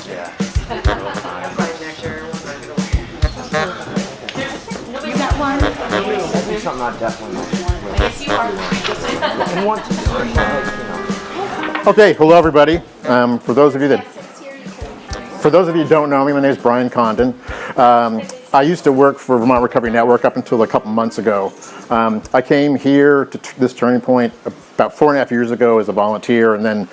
Yeah. You got one? That'd be something I'd definitely and want to do. Okay, hello everybody. For those of you who don't know me, my name is Brian Condon. I used to work for Vermont Recovery Network up until a couple months ago. I came here to this turning point about 4.5 years ago as a volunteer, and then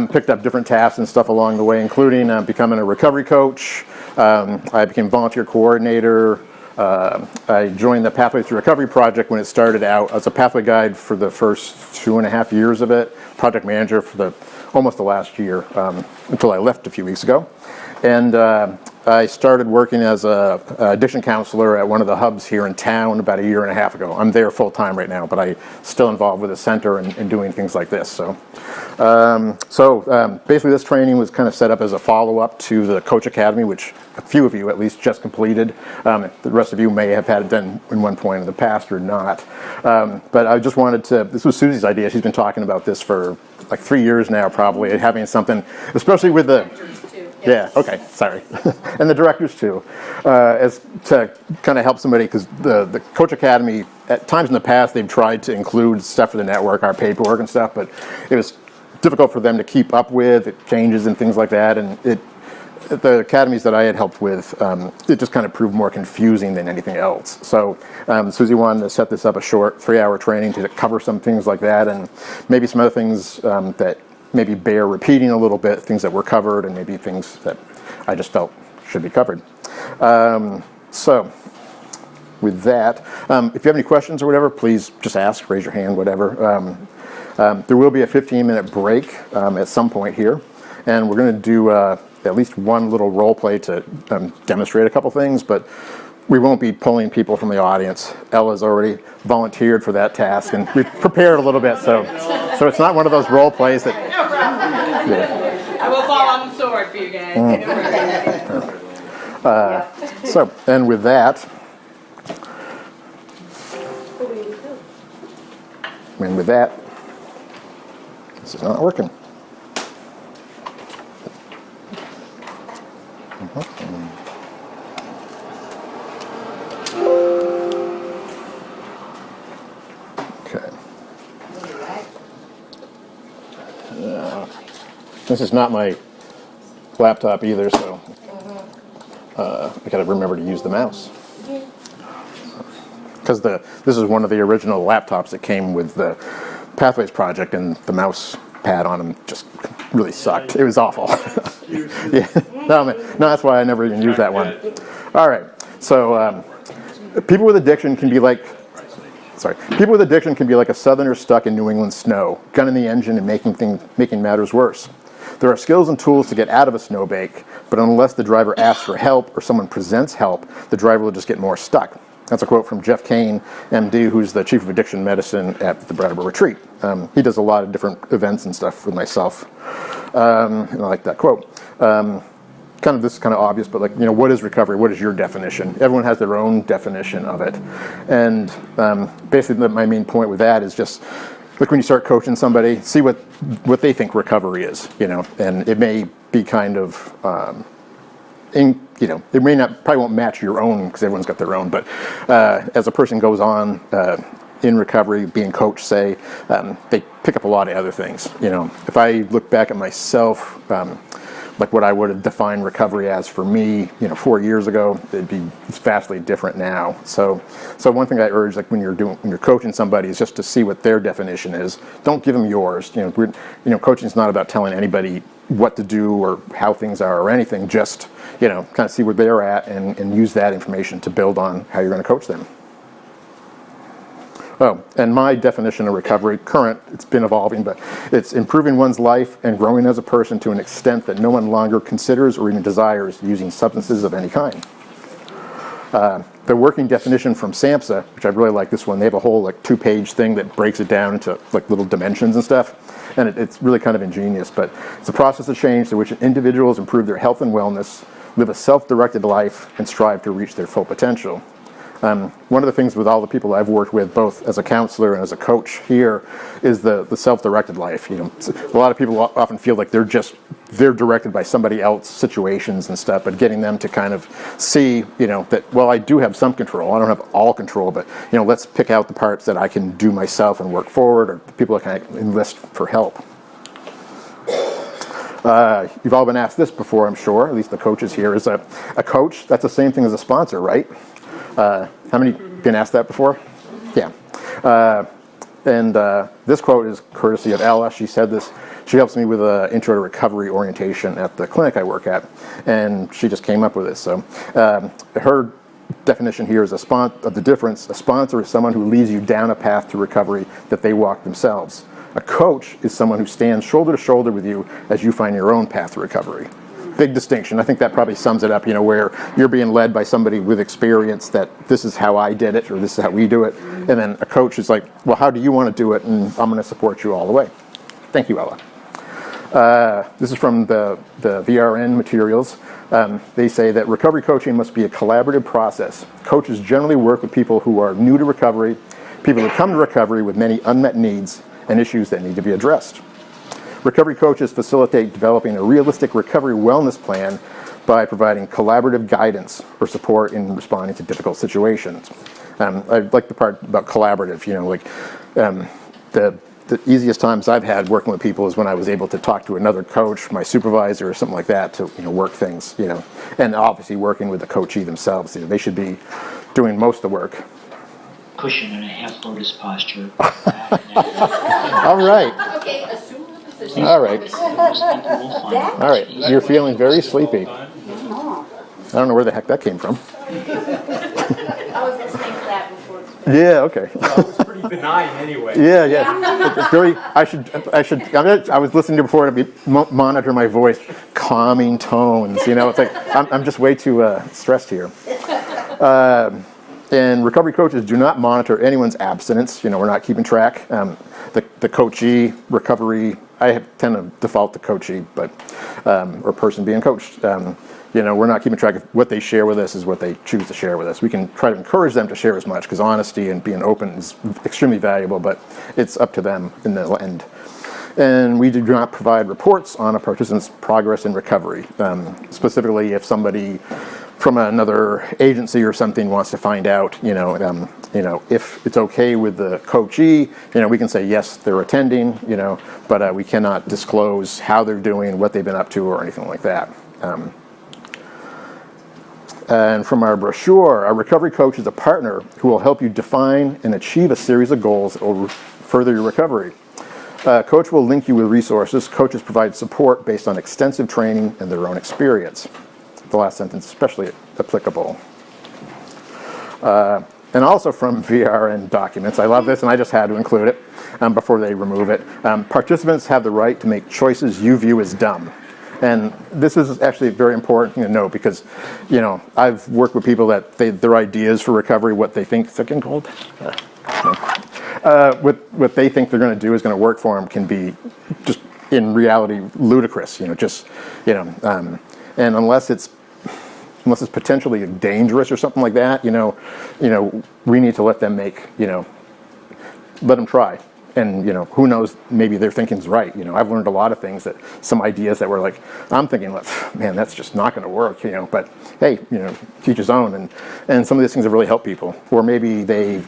picked up different tasks and stuff along the way, including becoming a recovery coach. I became volunteer coordinator. I joined the Pathways to Recovery project when it started out. I was a pathway guide for the first 2.5 years of it, project manager for almost the last year, until I left a few weeks ago. And I started working as a addiction counselor at one of the hubs here in town about 1.5 years ago. I'm there full time right now, but I'm still involved with the center and doing things like this. So basically this training was kind of set up as a follow-up to the Coach Academy, which a few of you at least just completed. The rest of you may have had it done in one point in the past or not. But I just wanted to, this was Susie's idea. She's been talking about this for like 3 years now, probably, having something, especially with the... Yeah, okay, sorry. And the directors too, as to kind of help somebody, because the Coach Academy, at times in the past, they've tried to include stuff for the network, our paperwork and stuff, but it was difficult for them to keep up with, it changes and things like that, and the academies that I had helped with, it just kind of proved more confusing than anything else. So Susie wanted to set this up a short 3-hour training to cover some things like that, and maybe some other things that maybe bear repeating a little bit, things that were covered and maybe things that I just felt should be covered. So with that, if you have any questions or whatever, please just ask, raise your hand, whatever. There will be a 15-minute break at some point here, and we're going to do at least one little role play to demonstrate a couple things, but we won't be pulling people from the audience. Ella's already volunteered for that task, and we've prepared a little bit, so it's not one of those role plays that... Yeah. I will fall on the sword for you guys. And with that, this is not working. Okay. This is not my laptop either, so I got to remember to use the mouse. Because this is one of the original laptops that came with the Pathways project, and the mouse pad on them just really sucked. It was awful. Yeah. No, that's why I never even used that one. All right. So people with addiction can be like a southerner stuck in New England snow, gun in the engine and making matters worse. There are skills and tools to get out of a snowbank, but unless the driver asks for help or someone presents help, the driver will just get more stuck. That's a quote from Jeff Kane, MD, who's the chief of addiction medicine at the Brattleboro Retreat. He does a lot of different events and stuff with myself, and I like that quote. This is kind of obvious, but what is recovery? What is your definition? Everyone has their own definition of it, and basically my main point with that is just when you start coaching somebody, see what they think recovery is, and it may be kind of, it may probably won't match your own because everyone's got their own, but as a person goes on in recovery, being coached, say, they pick up a lot of other things. If I look back at myself, like what I would have defined recovery as for me, 4 years ago, it's vastly different now. So one thing I urge, when you're coaching somebody, is just to see what their definition is. Don't give them yours. Coaching is not about telling anybody what to do or how things are or anything. Just kind of see where they're at and use that information to build on how you're going to coach them. Oh, and my definition of recovery, it's been evolving, but it's improving one's life and growing as a person to an extent that no one longer considers or even desires using substances of any kind. The working definition from SAMHSA, which I really like this one, they have a whole 2-page thing that breaks it down into little dimensions and stuff, and it's really kind of ingenious, but it's a process of change through which individuals improve their health and wellness, live a self-directed life, and strive to reach their full potential. One of the things with all the people I've worked with, both as a counselor and as a coach here, is the self-directed life. You know, a lot of people often feel like they're directed by somebody else, situations and stuff, but getting them to kind of see, you know, that, well, I do have some control. I don't have all control, but, you know, let's pick out the parts that I can do myself and work forward, or the people that can enlist for help. You've all been asked this before, I'm sure, at least the coaches here. Is a coach, that's the same thing as a sponsor, right? How many been asked that before? Yeah. This quote is courtesy of Ella. She said this. She helps me with an intro to recovery orientation at the clinic I work at, and she just came up with this. So her definition here is of the difference. A sponsor is someone who leads you down a path to recovery that they walk themselves. A coach is someone who stands shoulder to shoulder with you as you find your own path to recovery. Big distinction. I think that probably sums it up, you know, where you're being led by somebody with experience that this is how I did it, or this is how we do it. And then a coach is like, well, how do you want to do it? And I'm going to support you all the way. Thank you, Ella. This is from the VRN materials. They say that recovery coaching must be a collaborative process. Coaches generally work with people who are new to recovery, people who come to recovery with many unmet needs and issues that need to be addressed. Recovery coaches facilitate developing a realistic recovery wellness plan by providing collaborative guidance or support in responding to difficult situations. I like the part about collaborative, you know, like the easiest times I've had working with people is when I was able to talk to another coach, my supervisor or something like that, to, you know, work things, you know, and obviously working with the coachee themselves. You know, they should be doing most of the work. Cushion and a half lotus posture. All right. Okay, assume the position. All right. All right. You're feeling very sleepy. I don't know where the heck that came from. I was listening to that before. Yeah. Okay. Well, it was pretty benign anyway. Yeah. It's very. I was listening to it before to monitor my voice, calming tones. You know, it's like I'm just way too stressed here. And recovery coaches do not monitor anyone's abstinence. You know, we're not keeping track. The coachee, recovery, I tend to default to coachee, but or person being coached. You know, we're not keeping track of what they share with us is what they choose to share with us. We can try to encourage them to share as much, because honesty and being open is extremely valuable, but it's up to them in the end. And we do not provide reports on a participant's progress in recovery. Specifically, if somebody from another agency or something wants to find out, you know, if it's okay with the coachee, you know, we can say yes, they're attending, you know, but we cannot disclose how they're doing, what they've been up to, or anything like that. And from our brochure, a recovery coach is a partner who will help you define and achieve a series of goals that will further your recovery. Coach will link you with resources. Coaches provide support based on extensive training and their own experience. The last sentence especially applicable. And also from VRN documents. I love this, and I just had to include it before they remove it. Participants have the right to make choices you view as dumb. And this is actually very important to note, because, you know, I've worked with people that their ideas for recovery, what they think, is it getting cold? What they think they're going to do is going to work for them can be just in reality ludicrous, you know, just, you know, and unless it's potentially dangerous or something like that, you know, we need to let them let them try. And, you know, who knows, maybe their thinking's right. You know, I've learned a lot of things, some ideas that were like, I'm thinking, man, that's just not going to work, you know, but hey, you know, teach his own. And some of these things have really helped people. Or maybe they've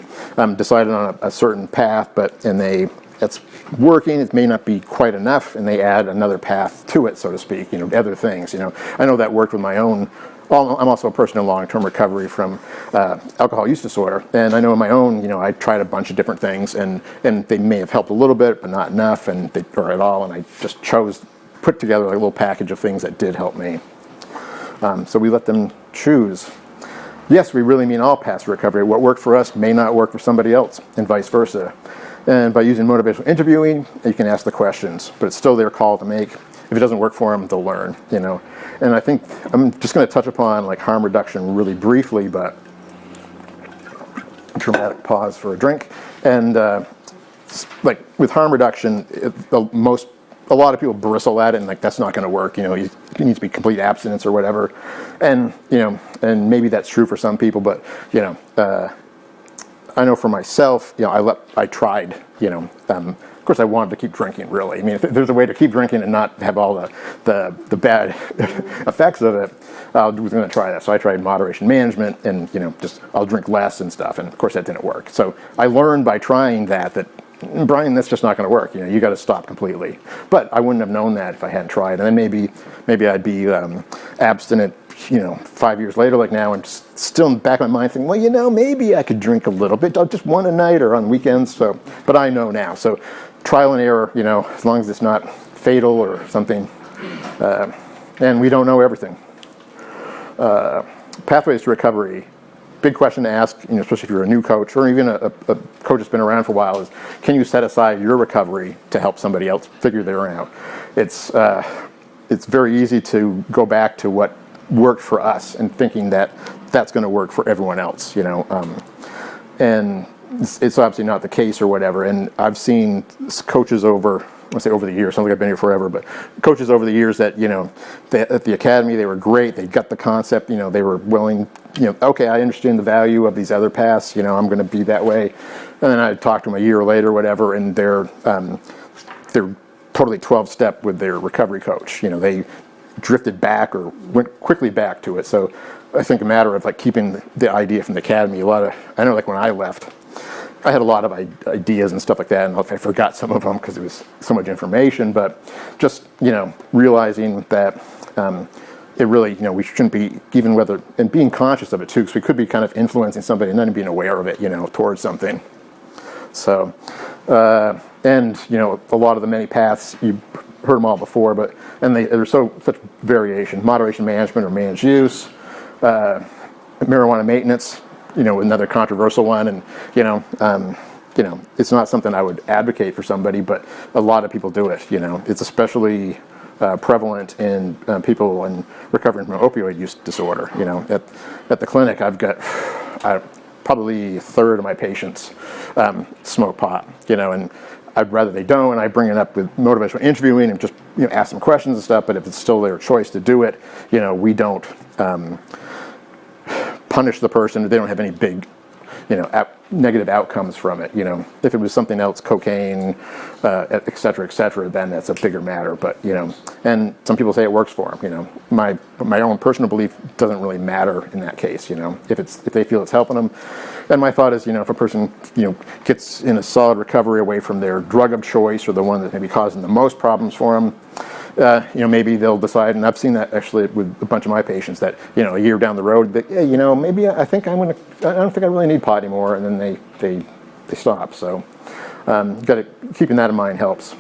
decided on a certain path, that's working, it may not be quite enough, and they add another path to it, so to speak, you know, other things, you know. I know that worked with my own. I'm also a person in long-term recovery from alcohol use disorder, and I know in my own, you know, I tried a bunch of different things, and they may have helped a little bit, but not enough, or at all, and I just put together a little package of things that did help me. So we let them choose. Yes, we really mean all paths to recovery. What worked for us may not work for somebody else, and vice versa. And by using motivational interviewing, you can ask the questions, but it's still their call to make. If it doesn't work for them, they'll learn, you know. And I think I'm just going to touch upon like harm reduction really briefly, but dramatic pause for a drink. And like with harm reduction, the most a lot of people bristle at it and like, that's not going to work. You know, it needs to be complete abstinence or whatever. And, you know, and maybe that's true for some people, but, you know, I know for myself, you know, I tried, you know, of course I wanted to keep drinking, really. I mean, if there's a way to keep drinking and not have all the bad effects of it, I was going to try that. So I tried moderation management and, you know, just I'll drink less and stuff. And of course that didn't work. So I learned by trying that Brian, that's just not going to work. You know, you got to stop completely. But I wouldn't have known that if I hadn't tried. And then maybe I'd be abstinent, you know, 5 years later, like now, and still in the back of my mind thinking, well, you know, maybe I could drink a little bit, just one a night or on weekends. So, but I know now. So trial and error, you know, as long as it's not fatal or something. And we don't know everything. Pathways to recovery. Big question to ask, you know, especially if you're a new coach or even a coach that's been around for a while, is can you set aside your recovery to help somebody else figure their out? It's very easy to go back to what worked for us and thinking that that's going to work for everyone else, you know, and it's obviously not the case or whatever. And I've seen coaches over the years, sounds like I've been here forever, but coaches over the years that, you know, at the academy, they were great. They got the concept, you know, they were willing, you know, okay, I understand the value of these other paths, you know, I'm going to be that way. And then I'd talk to them a year later or whatever, and they're totally 12-step with their recovery coach. You know, they drifted back or went quickly back to it. So I think a matter of like keeping the idea from the academy, I know like when I left, I had a lot of ideas and stuff like that, and I forgot some of them because it was so much information, but just, you know, realizing that it really, you know, we shouldn't be, even whether, and being conscious of it too, because we could be kind of influencing somebody and then being aware of it, you know, towards something. So, and, you know, a lot of the many paths, you've heard them all before, but, and there's such variation. Moderation management or managed use, marijuana maintenance, you know, another controversial one, and you know, it's not something I would advocate for somebody, but a lot of people do it. You know, it's especially prevalent in people in recovering from an opioid use disorder. You know, at the clinic, I've got probably a third of my patients smoke pot. You know, and I'd rather they don't, and I bring it up with motivational interviewing and just, you know, ask them questions and stuff. But if it's still their choice to do it, you know, we don't punish the person if they don't have any big, you know, negative outcomes from it. You know, if it was something else, cocaine, et cetera, then that's a bigger matter. But, you know, and some people say it works for them. You know, my own personal belief doesn't really matter in that case. You know, if they feel it's helping them. And my thought is, you know, if a person, you know, gets in a solid recovery away from their drug of choice or the one that may be causing the most problems for them, you know, maybe they'll decide, and I've seen that actually with a bunch of my patients, that, you know, a year down the road, that, yeah, you know, maybe I don't think I really need pot anymore, and then they stop. So, keeping that in mind helps.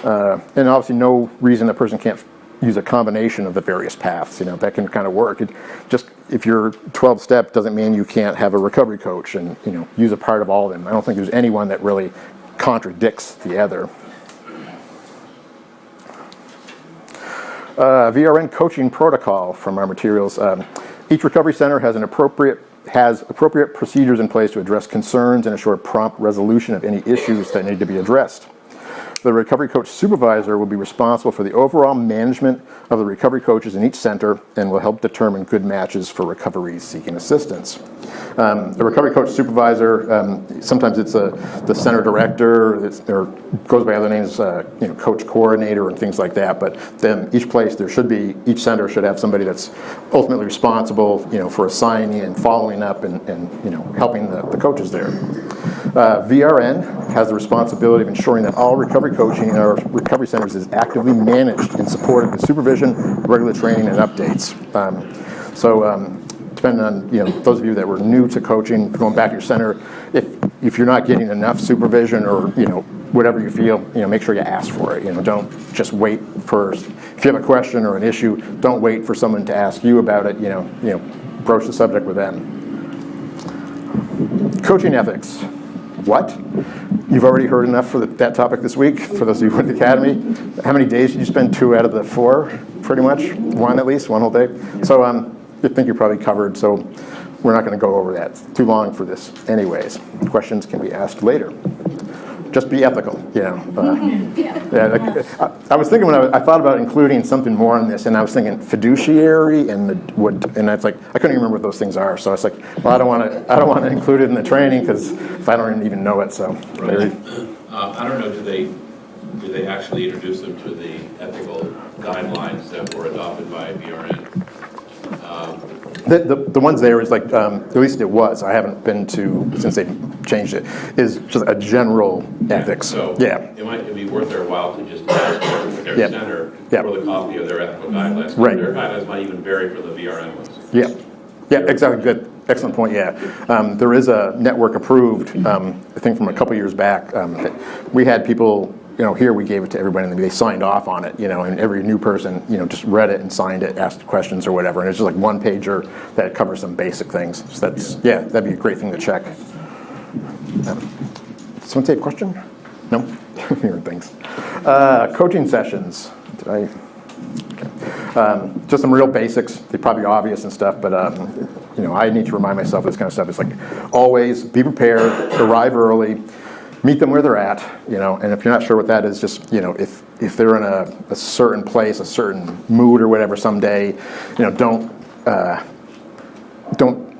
And obviously, no reason a person can't use a combination of the various paths. You know, that can kind of work. Just if you're 12-step doesn't mean you can't have a recovery coach and, you know, use a part of all of them. I don't think there's anyone that really contradicts the other. VRN coaching protocol from our materials. Each recovery center has appropriate procedures in place to address concerns and ensure prompt resolution of any issues that need to be addressed. The recovery coach supervisor will be responsible for the overall management of the recovery coaches in each center and will help determine good matches for recoveries seeking assistance. The recovery coach supervisor, sometimes it's the center director, or goes by other names, you know, coach coordinator and things like that. But then each center should have somebody that's ultimately responsible, you know, for assigning and following up and you know, helping the coaches there. VRN has the responsibility of ensuring that all recovery coaching in our recovery centers is actively managed and supported with supervision, regular training, and updates. Depending on, you know, those of you that were new to coaching, going back to your center, if you're not getting enough supervision or, you know, whatever you feel, you know, make sure you ask for it. You know, don't just wait first. If you have a question or an issue, don't wait for someone to ask you about it. You know, broach the subject with them. Coaching ethics. What? You've already heard enough for that topic this week, for those of you who went to the academy. How many days did you spend? 2 out of the 4, pretty much? 1 at least, 1 whole day? So I think you're probably covered, so we're not going to go over that. It's too long for this anyways. Questions can be asked later. just be ethical, I was thinking when I thought about including something more on this, and I was thinking fiduciary and it's like I couldn't even remember what those things are. So I was like, well, I don't want to include it in the training because if I don't even know it, so. Right. I don't know. Do they actually introduce them to the ethical guidelines that were adopted by VRN? The ones there is like, at least it was, I haven't been to, since they changed it, is just a general ethics. So yeah. it might be worth their while to just ask for their center for the copy of their ethical guidelines. Right. Their guidelines might even vary from the VRN ones. Yeah, exactly, good. Excellent point, yeah. There is a network approved, I think from a couple years back. We had people, here we gave it to everybody and they signed off on it, and every new person, just read it and signed it, asked questions or whatever. And it's just like one pager that covers some basic things. So that'd be a great thing to check. Someone take a question? No? Hearing things. Coaching sessions. Did I? Okay. Just some real basics. They're probably obvious and stuff, but I need to remind myself of this kind of stuff. It's like always be prepared, arrive early, meet them where they're at, and if you're not sure what that is, just, if they're in a certain place, a certain mood or whatever someday, don't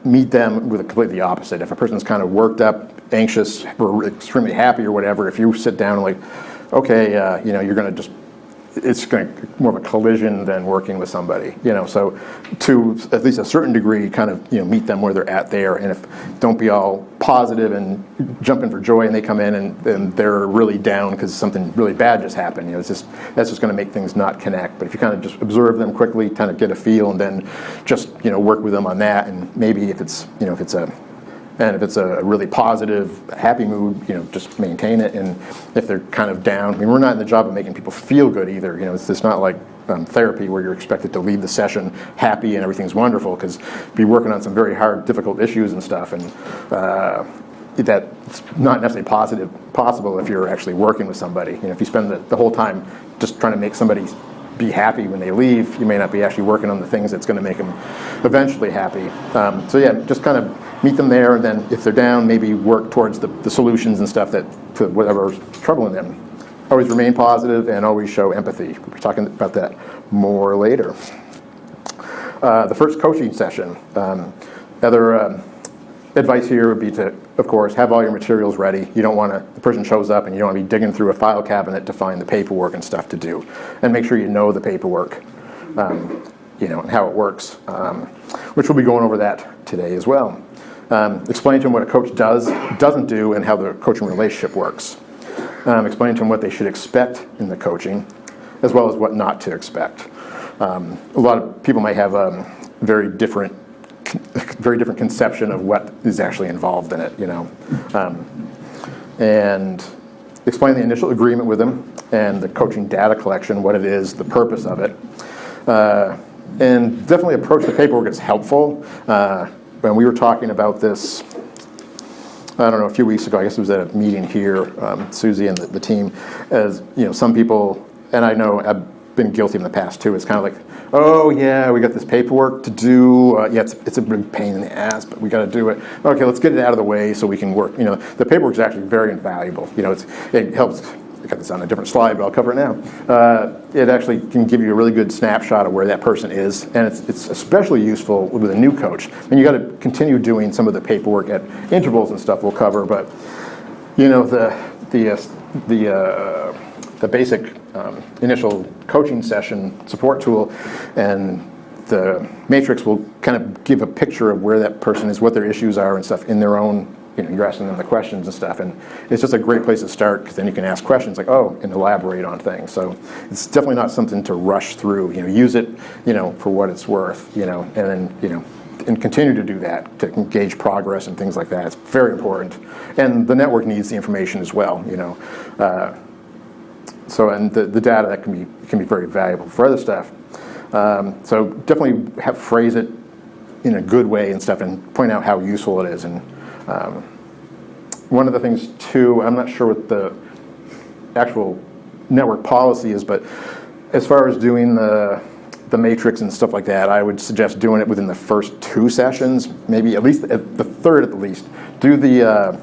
meet them with a completely opposite. If a person's kind of worked up, anxious, or extremely happy or whatever, if you sit down and like, okay, you're going to just, it's going to more of a collision than working with somebody, so to at least a certain degree kind of, meet them where they're at there, and don't be all positive and jumping for joy and they come in and they're really down because something really bad just happened, that's just going to make things not connect. But if you kind of just observe them quickly, kind of get a feel, and then just, work with them on that, and maybe if it's a really positive, happy mood, just maintain it. And if they're kind of down, we're not in the job of making people feel good either. It's not like therapy where you're expected to leave the session happy and everything's wonderful, because you're working on some very hard, difficult issues and stuff. And that's not necessarily possible if you're actually working with somebody. If you spend the whole time just trying to make somebody be happy when they leave, you may not be actually working on the things that's going to make them eventually happy. Just kind of meet them there, and then if they're down, maybe work towards the solutions and stuff to whatever's troubling them. Always remain positive and always show empathy. We'll be talking about that more later. The first coaching session. Other advice here would be to, of course, have all your materials ready. You don't want the person shows up and you don't want to be digging through a file cabinet to find the paperwork and stuff to do. And make sure you know the paperwork, and how it works, which we'll be going over that today as well. Explain to them what a coach doesn't do, and how the coaching relationship works. Explain to them what they should expect in the coaching, as well as what not to expect. A lot of people might have a very different conception of what is actually involved in it, and explain the initial agreement with them and the coaching data collection, what it is, the purpose of it, and definitely approach the paperwork as helpful. When we were talking about this, I don't know, a few weeks ago, I guess it was at a meeting here, Susie and the team, as some people, and I know I've been guilty in the past too, it's kind of like, oh yeah, we got this paperwork to do, it's a big pain in the ass, but we got to do it. Okay, let's get it out of the way so we can work. The paperwork is actually very invaluable. It helps. I got this on a different slide, but I'll cover it now. It actually can give you a really good snapshot of where that person is, and it's especially useful with a new coach. And you got to continue doing some of the paperwork at intervals and stuff we'll cover, but the basic initial coaching session support tool and the matrix will kind of give a picture of where that person is, what their issues are and stuff in their own, you're asking them the questions and stuff, and it's just a great place to start, because then you can ask questions like, and elaborate on things. So it's definitely not something to rush through. Use it, for what it's worth, and then, and continue to do that to gauge progress and things like that. It's very important, and the network needs the information as well, So, and the data that can be very valuable for other stuff. So definitely phrase it in a good way and stuff, and point out how useful it is. And one of the things too, I'm not sure what the actual network policy is, but as far as doing the matrix and stuff like that, I would suggest doing it within the first 2 sessions, maybe at least the third at the least. Do the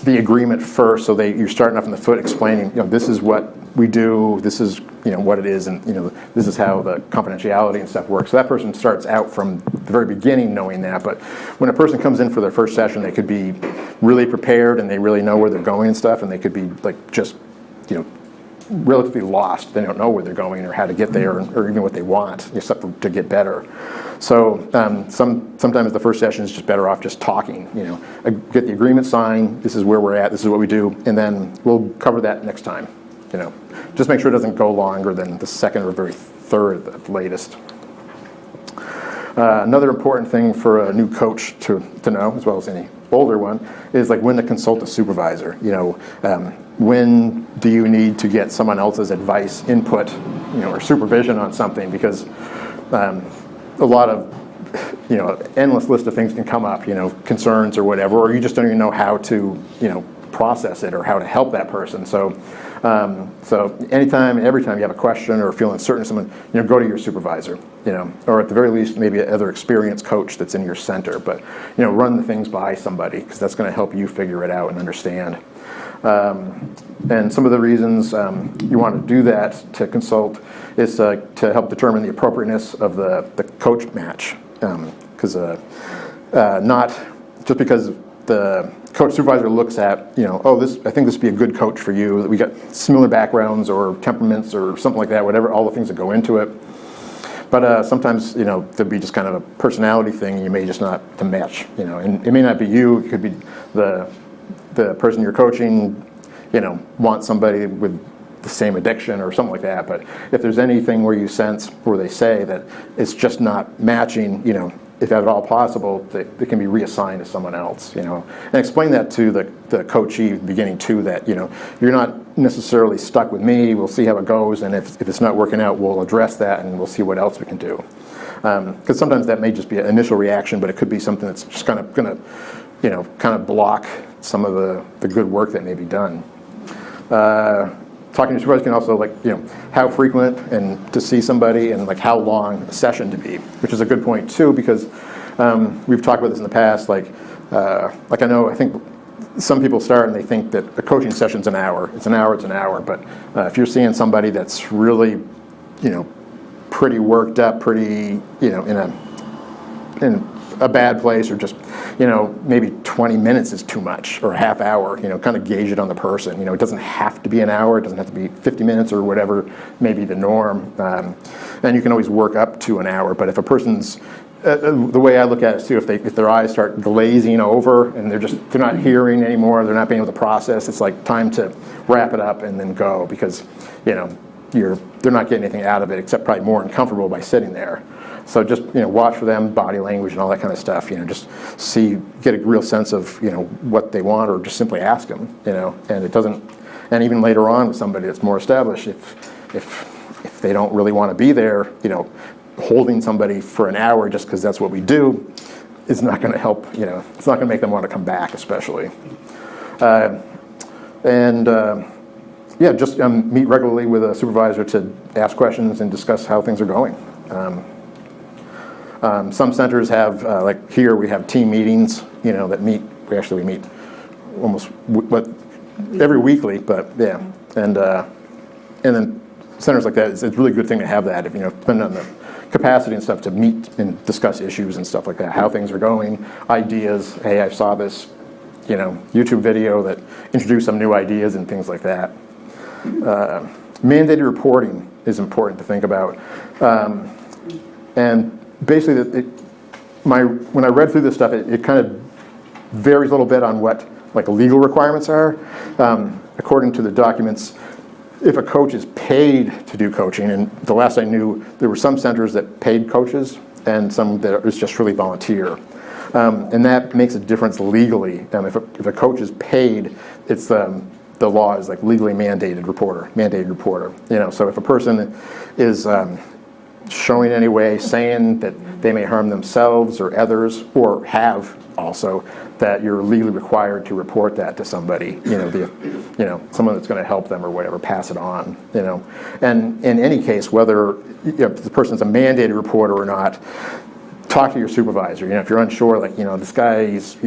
the agreement first, so you're starting off on the foot explaining, this is what we do, this is, what it is, and, this is how the confidentiality and stuff works. So that person starts out from the very beginning knowing that, but when a person comes in for their first session, they could be really prepared and they really know where they're going and stuff, and they could be like just, relatively lost. They don't know where they're going or how to get there or even what they want, except to get better. So sometimes the first session is just better off just talking, get the agreement signed, this is where we're at, this is what we do, and then we'll cover that next time. Just make sure it doesn't go longer than the second or very third at the latest. Another important thing for a new coach to know, as well as any older one, is like when to consult a supervisor. When do you need to get someone else's advice, input, or supervision on something? Because a lot of, endless list of things can come up, concerns or whatever, or you just don't even know how to, process it or how to help that person. So anytime, every time you have a question or feel uncertain of someone, go to your supervisor, or at the very least, maybe another experienced coach that's in your center. But, run the things by somebody, because that's going to help you figure it out and understand. And some of the reasons you want to do that, to consult, is to help determine the appropriateness of the coach match. Because not just because the coach supervisor looks at, I think this would be a good coach for you, that we got similar backgrounds or temperaments or something like that, whatever, all the things that go into it. But sometimes, there'll be just kind of a personality thing, you may just not to match, and it may not be you, it could be the person you're coaching, wants somebody with the same addiction or something like that. But if there's anything where you sense, where they say that it's just not matching, if at all possible, they can be reassigned to someone else, and explain that to the coachee at the beginning too, that, you're not necessarily stuck with me, we'll see how it goes, and if it's not working out, we'll address that and we'll see what else we can do. Because sometimes that may just be an initial reaction, but it could be something that's just kind of going to, kind of block some of the good work that may be done. Talking to supervisors can also, how frequent and to see somebody, and like how long a session to be, which is a good point too, because we've talked about this in the past. I think some people start and they think that a coaching session's an hour. It's an hour. But if you're seeing somebody that's really, pretty worked up, pretty, in a bad place, or just, maybe 20 minutes is too much, or a half hour, kind of gauge it on the person. It doesn't have to be an hour, it doesn't have to be 50 minutes or whatever may be the norm. And you can always work up to an hour, but if a person's, the way I look at it too, if their eyes start glazing over and they're not hearing anymore, they're not being able to process, it's like time to wrap it up and then go, because, they're not getting anything out of it except probably more uncomfortable by sitting there. So just, watch for them, body language and all that kind of stuff, just get a real sense of, what they want, or just simply ask them, and it doesn't, and even later on with somebody that's more established, if they don't really want to be there, holding somebody for an hour just because that's what we do is not going to help, it's not going to make them want to come back, especially. Just meet regularly with a supervisor to ask questions and discuss how things are going. Some centers have, like here, we have team meetings, that we meet almost every weekly, but yeah. And then centers like that, it's a really good thing to have that, if, depending on the capacity and stuff, to meet and discuss issues and stuff like that, how things are going, ideas. Hey, I saw this, YouTube video that introduced some new ideas and things like that. Mandated reporting is important to think about. And basically, when I read through this stuff, it kind of varies a little bit on what legal requirements are. According to the documents, if a coach is paid to do coaching, and the last I knew, there were some centers that paid coaches and some that was just really volunteer. And that makes a difference legally. If a coach is paid, it's the law is legally mandated reporter. So if a person is showing any way, saying that they may harm themselves or others, or have also, that you're legally required to report that to somebody, someone that's going to help them or whatever, pass it on, And in any case, whether the person's a mandated reporter or not, talk to your supervisor. If you're unsure, this guy, he's,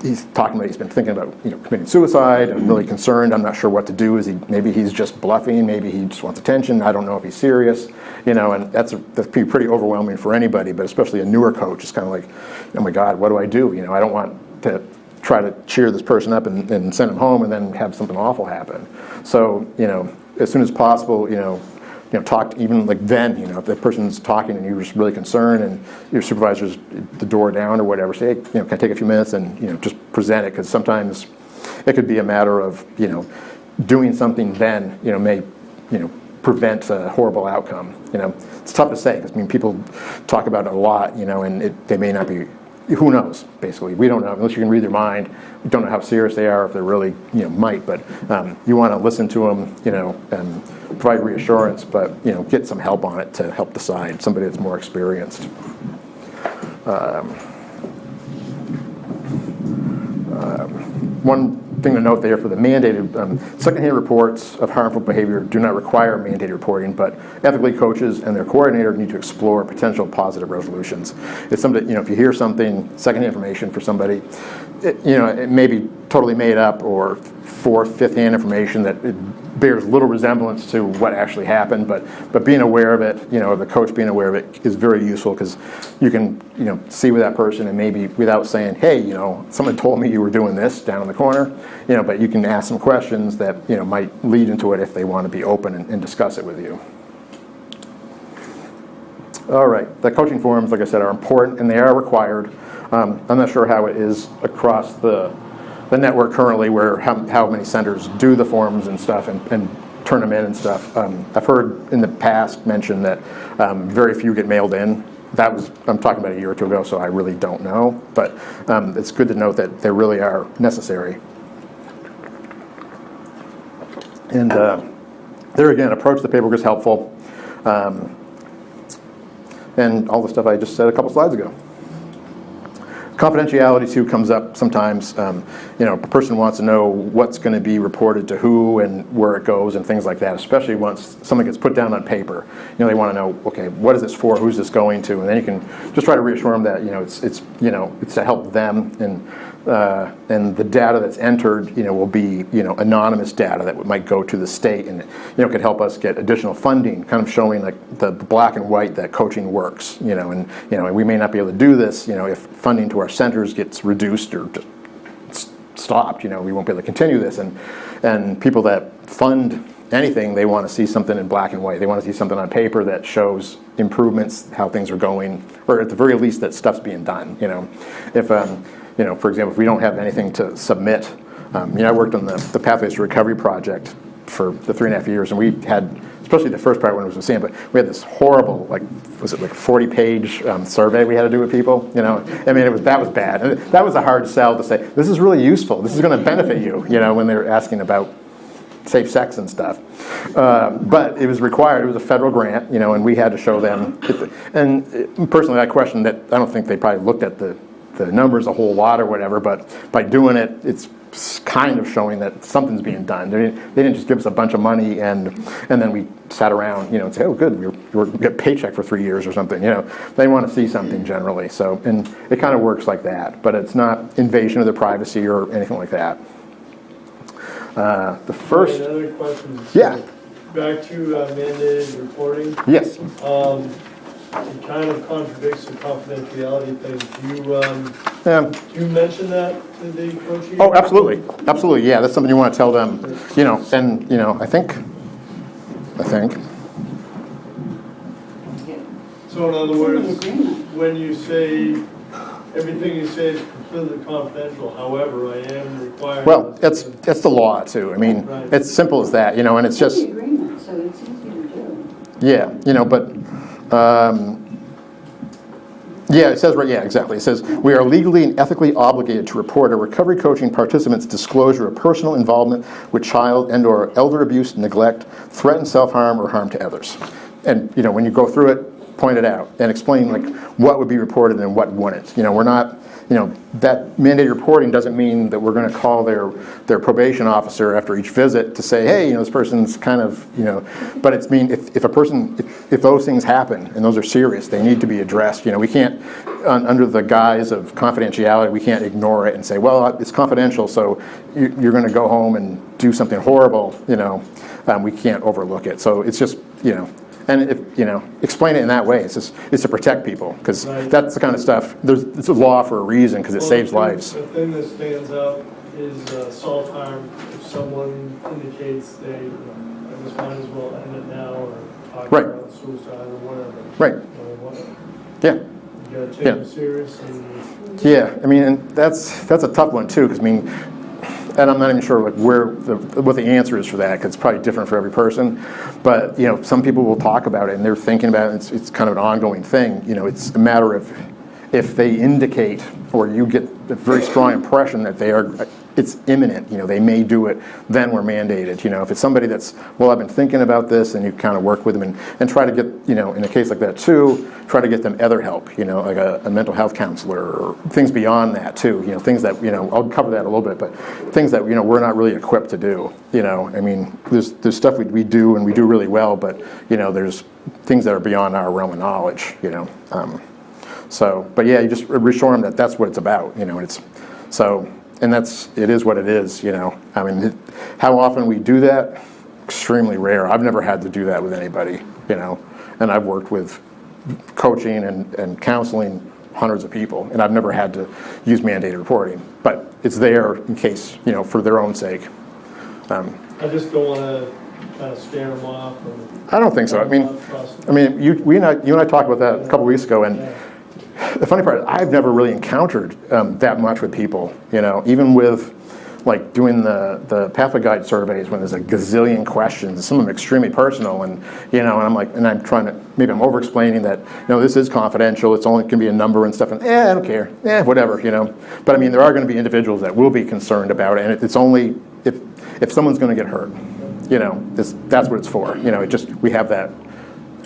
he's talking about he's been thinking about committing suicide. I'm really concerned. I'm not sure what to do. Maybe he's just bluffing. Maybe he just wants attention. I don't know if he's serious. And that's pretty overwhelming for anybody, but especially a newer coach. It's kind of like, oh my God, what do I do? I don't want to try to cheer this person up and send him home and then have something awful happen. So as soon as possible, talk even like then, if the person's talking and you're just really concerned and your supervisor's the door down or whatever, say, hey, can I take a few minutes and, just present it, because sometimes it could be a matter of, doing something then, may, prevent a horrible outcome. It's tough to say, because, people talk about it a lot, and they may not be, who knows, basically. We don't know, unless you can read their mind. We don't know how serious they are, if they're really, might, but you want to listen to them, and provide reassurance, but, get some help on it to help decide, somebody that's more experienced. One thing to note there for the mandated, secondhand reports of harmful behavior do not require mandated reporting, but ethically coaches and their coordinator need to explore potential positive resolutions. It's something, if you hear something, secondhand information for somebody, it may be totally made up or fourth, fifth-hand information that it bears little resemblance to what actually happened, but being aware of it, the coach being aware of it is very useful, because you can, see with that person and maybe without saying, hey, someone told me you were doing this down in the corner, but you can ask some questions that, might lead into it if they want to be open and discuss it with you. All right, the coaching forums, like I said, are important and they are required. I'm not sure how it is across the network currently, where how many centers do the forms and stuff and turn them in and stuff. I've heard in the past mention that very few get mailed in. I'm talking about a year or two ago, so I really don't know. But it's good to note that they really are necessary. And there again, approach the paperwork is helpful. And all the stuff I just said a couple slides ago. Confidentiality too comes up sometimes. A person wants to know what's going to be reported to who and where it goes and things like that, especially once something gets put down on paper. They want to know, okay, what is this for? Who's this going to? And then you can just try to reassure them that it's to help them, and the data that's entered will be anonymous data that might go to the state, and could help us get additional funding, kind of showing like the black and white that coaching works. And we may not be able to do this if funding to our centers gets reduced or just stopped. We won't be able to continue this, and people that fund anything, they want to see something in black and white. They want to see something on paper that shows improvements, how things are going, or at the very least that stuff's being done. If for example, if we don't have anything to submit, I worked on the Pathways to Recovery project for the 3.5 years, and we had, especially the first part when it was with Sam, but we had this horrible, was it 40-page survey we had to do with people? That was bad. And that was a hard sell to say, this is really useful. This is going to benefit you, when they're asking about safe sex and stuff. But it was required. It was a federal grant, and we had to show them. And personally, I question that. I don't think they probably looked at the numbers a whole lot or whatever, but by doing it, it's kind of showing that something's being done. They didn't just give us a bunch of money and then we sat around, and say, oh, good, we get a paycheck for 3 years or something. They want to see something generally. So, and it kind of works like that, but it's not invasion of their privacy or anything like that. The first. Another question. Yeah. Back to mandated reporting. Yes. It kind of contradicts the confidentiality thing. Do you mention that to the coaching? Oh, absolutely. Absolutely, yeah. That's something you want to tell them, and, I think. So in other words, when you say, everything you say is completely confidential, however, I am required. Well, that's the law, too. Right. It's simple as that, and it's just. The agreement, so it's easy to do. Yeah, but. Yeah, it says right. Yeah, exactly. It says we are legally and ethically obligated to report a recovery coaching participant's disclosure of personal involvement with child and/or elder abuse, neglect, threatened self-harm, or harm to others. And when you go through it, point it out and explain like what would be reported and what wouldn't. We're not, that mandated reporting doesn't mean that we're going to call their probation officer after each visit to say, hey, this person's kind of, but it's mean if a person, if those things happen and those are serious, they need to be addressed. We can't, under the guise of confidentiality, we can't ignore it and say, well, it's confidential, so you're going to go home and do something horrible. We can't overlook it. So it's just, and if, explain it in that way. It's to protect people, because that's the kind of stuff. It's a law for a reason, because it saves lives. The thing that stands out is self-harm. If someone indicates I just might as well end it now, or talk Right. about suicide or whatever. Right. You Yeah. gotta take it serious. And Yeah. And that's a tough one too, because and I'm not even sure what the answer is for that, because it's probably different for every person. But some people will talk about it and they're thinking about it. It's kind of an ongoing thing. It's a matter of if they indicate or you get a very strong impression that it's imminent. They may do it. Then we're mandated. If it's somebody that's, well, I've been thinking about this, and you kind of work with them and try to get, in a case like that too, try to get them other help. Like a mental health counselor or things beyond that too. Things that I'll cover that a little bit, but things that we're not really equipped to do. There's stuff we do and we do really well, but there's things that are beyond our realm of knowledge. But yeah, you just reassure them that that's what it's about. And it is what it is. How often we do that? Extremely rare. I've never had to do that with anybody. And I've worked with coaching and counseling hundreds of people, and I've never had to use mandated reporting. But it's there in case, for their own sake. I just don't want to kind of scare them off. I don't think so. You and I talked about that a couple weeks ago, and the funny part is I've never really encountered that much with people. Even with like doing the pathway guide surveys when there's a gazillion questions, some of them extremely personal, and and I'm like, and I'm trying to, maybe I'm over explaining that this is confidential, it's only can be a number and stuff, and I don't care, whatever, But there are going to be individuals that will be concerned about it, and it's only if someone's going to get hurt, that's what it's for. We have that.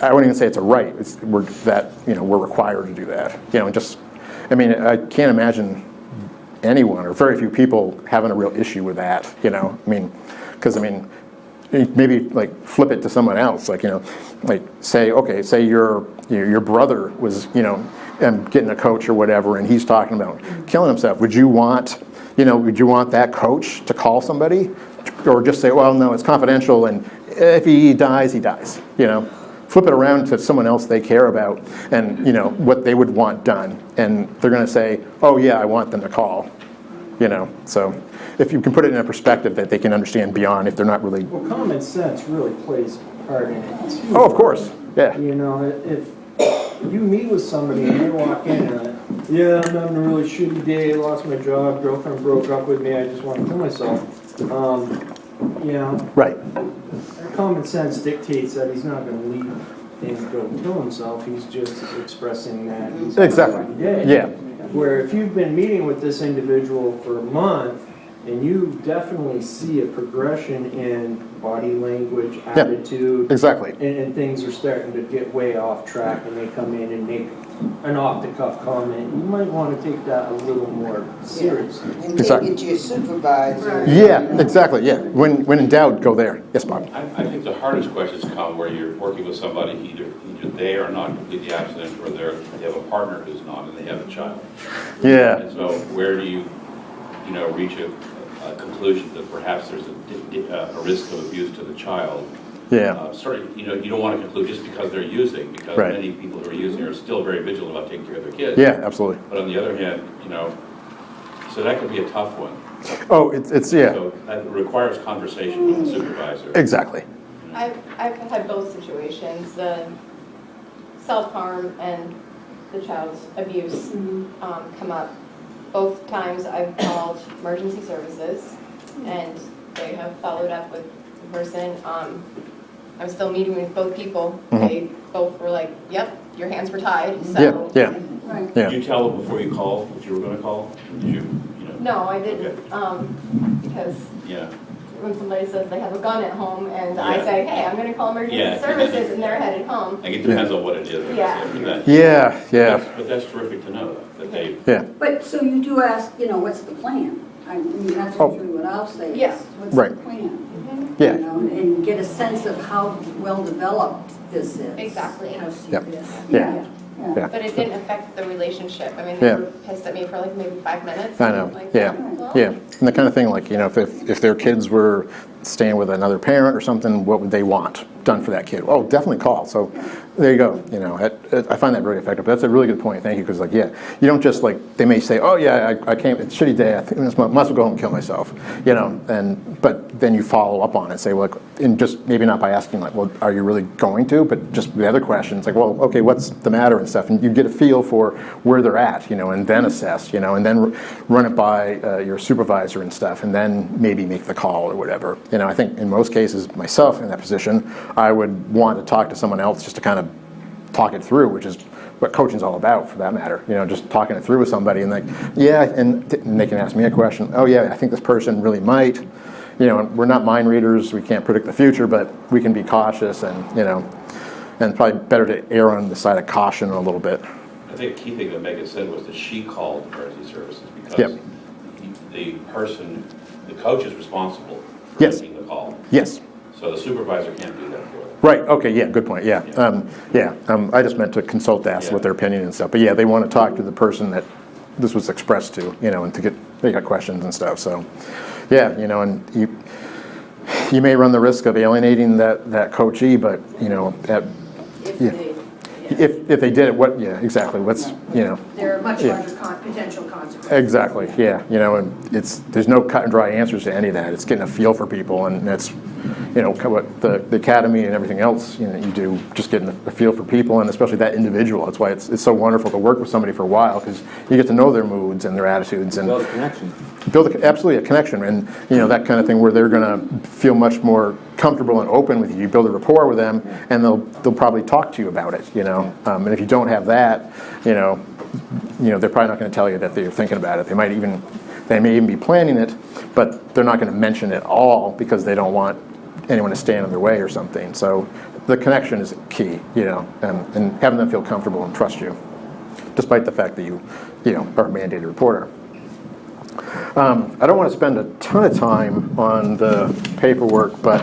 I wouldn't even say it's a right. We're required to do that. I can't imagine anyone or very few people having a real issue with that. Because maybe like flip it to someone else. Say your brother was getting a coach or whatever, and he's talking about killing himself. Would you want that coach to call somebody, or just say, well, no, it's confidential, and if he dies, he dies. Flip it around to someone else they care about and, what they would want done. And they're going to say, oh, yeah, I want them to call. So if you can put it in a perspective that they can understand beyond, if they're not really... Well, common sense really plays part in it, too. Oh, of course, yeah. If you meet with somebody and you walk in and, yeah, I'm having a really shitty day, lost my job, girlfriend broke up with me, I just want to kill myself. Right. Common sense dictates that he's not going to leave and go kill himself. He's just expressing that he's Exactly. dead. Yeah. Where if you've been meeting with this individual for a month and you definitely see a progression in body language, attitude, Exactly. and things are starting to get way off track and they come in and make an off-the-cuff comment, you might want to take that a little more seriously. And Exactly. take it to your supervisor. Yeah, exactly, yeah. When in doubt, go there. Yes, Bob? I think the hardest questions come where you're working with somebody, either they are not completely abstinent, or they have a partner who's not, and they have a child. Yeah. And so where do you reach a conclusion that perhaps there's a risk of abuse to the child? Yeah. You don't want to conclude just because they're using, because Right. many people who are using are still very vigilant about taking care of their kids. Yeah, absolutely. But on the other hand, so that could be a tough one. Oh, it's yeah. So that requires conversation with the supervisor. Exactly. I've had both situations, the self-harm and the child's abuse come up. Both times I've called emergency services and they have followed up with the person. I'm still meeting with both people. They both were like, yep, your hands were tied. So. Yeah. Did you tell them before you called that you were going to call? Did you? No, I didn't, because Yeah. when somebody says they have a gun at home and I Yeah. say, hey, I'm gonna call emergency Yeah. services and they're headed home. Like, it depends on what it is. Yeah. Yeah. But that's terrific to know, that they, Yeah. But, so you do ask, what's the plan? I mean, that's Oh. usually what I'll say. is, Yeah. What's Right. the plan? Yeah. And get a sense of how well developed this is. Exactly. How Yep. serious. Yeah. Yeah. But it didn't affect the relationship. I mean, Yeah. they were pissed at me for like maybe 5 minutes. I know, Like, yeah, well, yeah. And the kind of thing like, if their kids were staying with another parent or something, what would they want done for that kid? Oh, definitely call. So there you go. I find that very effective. That's a really good point. Thank you. Because like, yeah, you don't just like, they may say, oh yeah, I came, it's a shitty day. I think I must go home and kill myself, but then you follow up on it, say, well, like, and just maybe not by asking like, well, are you really going to, but just the other questions like, well, okay, what's the matter and stuff. And you get a feel for where they're at, and then assess, and then run it by your supervisor and stuff, and then maybe make the call or whatever. I think in most cases, myself in that position, I would want to talk to someone else just to kind of talk it through, which is what coaching's all about, for that matter. Just talking it through with somebody, and like, yeah, and they can ask me a question. Oh yeah, I think this person really might. We're not mind readers. We can't predict the future, but we can be cautious, and and probably better to err on the side of caution a little bit. I think the key thing that Megan said was that she called emergency services because Yep. the coach is responsible for Yes. making the call. Yes. So the supervisor can't do that for them. Right, okay, yeah, good point, yeah. I just meant to consult, ask what their opinion and stuff, but yeah, they want to talk to the person that this was expressed to, and they got questions and stuff, so, yeah, and you may run the risk of alienating that coachee, but, if they did it, exactly, what's, There are much Yeah. larger potential consequences. exactly, yeah, and there's no cut and dry answers to any of that. It's getting a feel for people, and that's, what the academy and everything else, you do, just getting a feel for people, and especially that individual. That's why it's so wonderful to work with somebody for a while, because you get to know their moods and their attitudes, and Build a connection. absolutely a connection, and that kind of thing where they're going to feel much more comfortable and open with you. You build a rapport with them, and they'll probably talk to you about it. And if you don't have that, they're probably not going to tell you that they're thinking about it. They may even be planning it, but they're not going to mention it all because they don't want anyone to stand in their way or something. So the connection is key, and having them feel comfortable and trust you, despite the fact that you are a mandated reporter. I don't want to spend a ton of time on the paperwork, but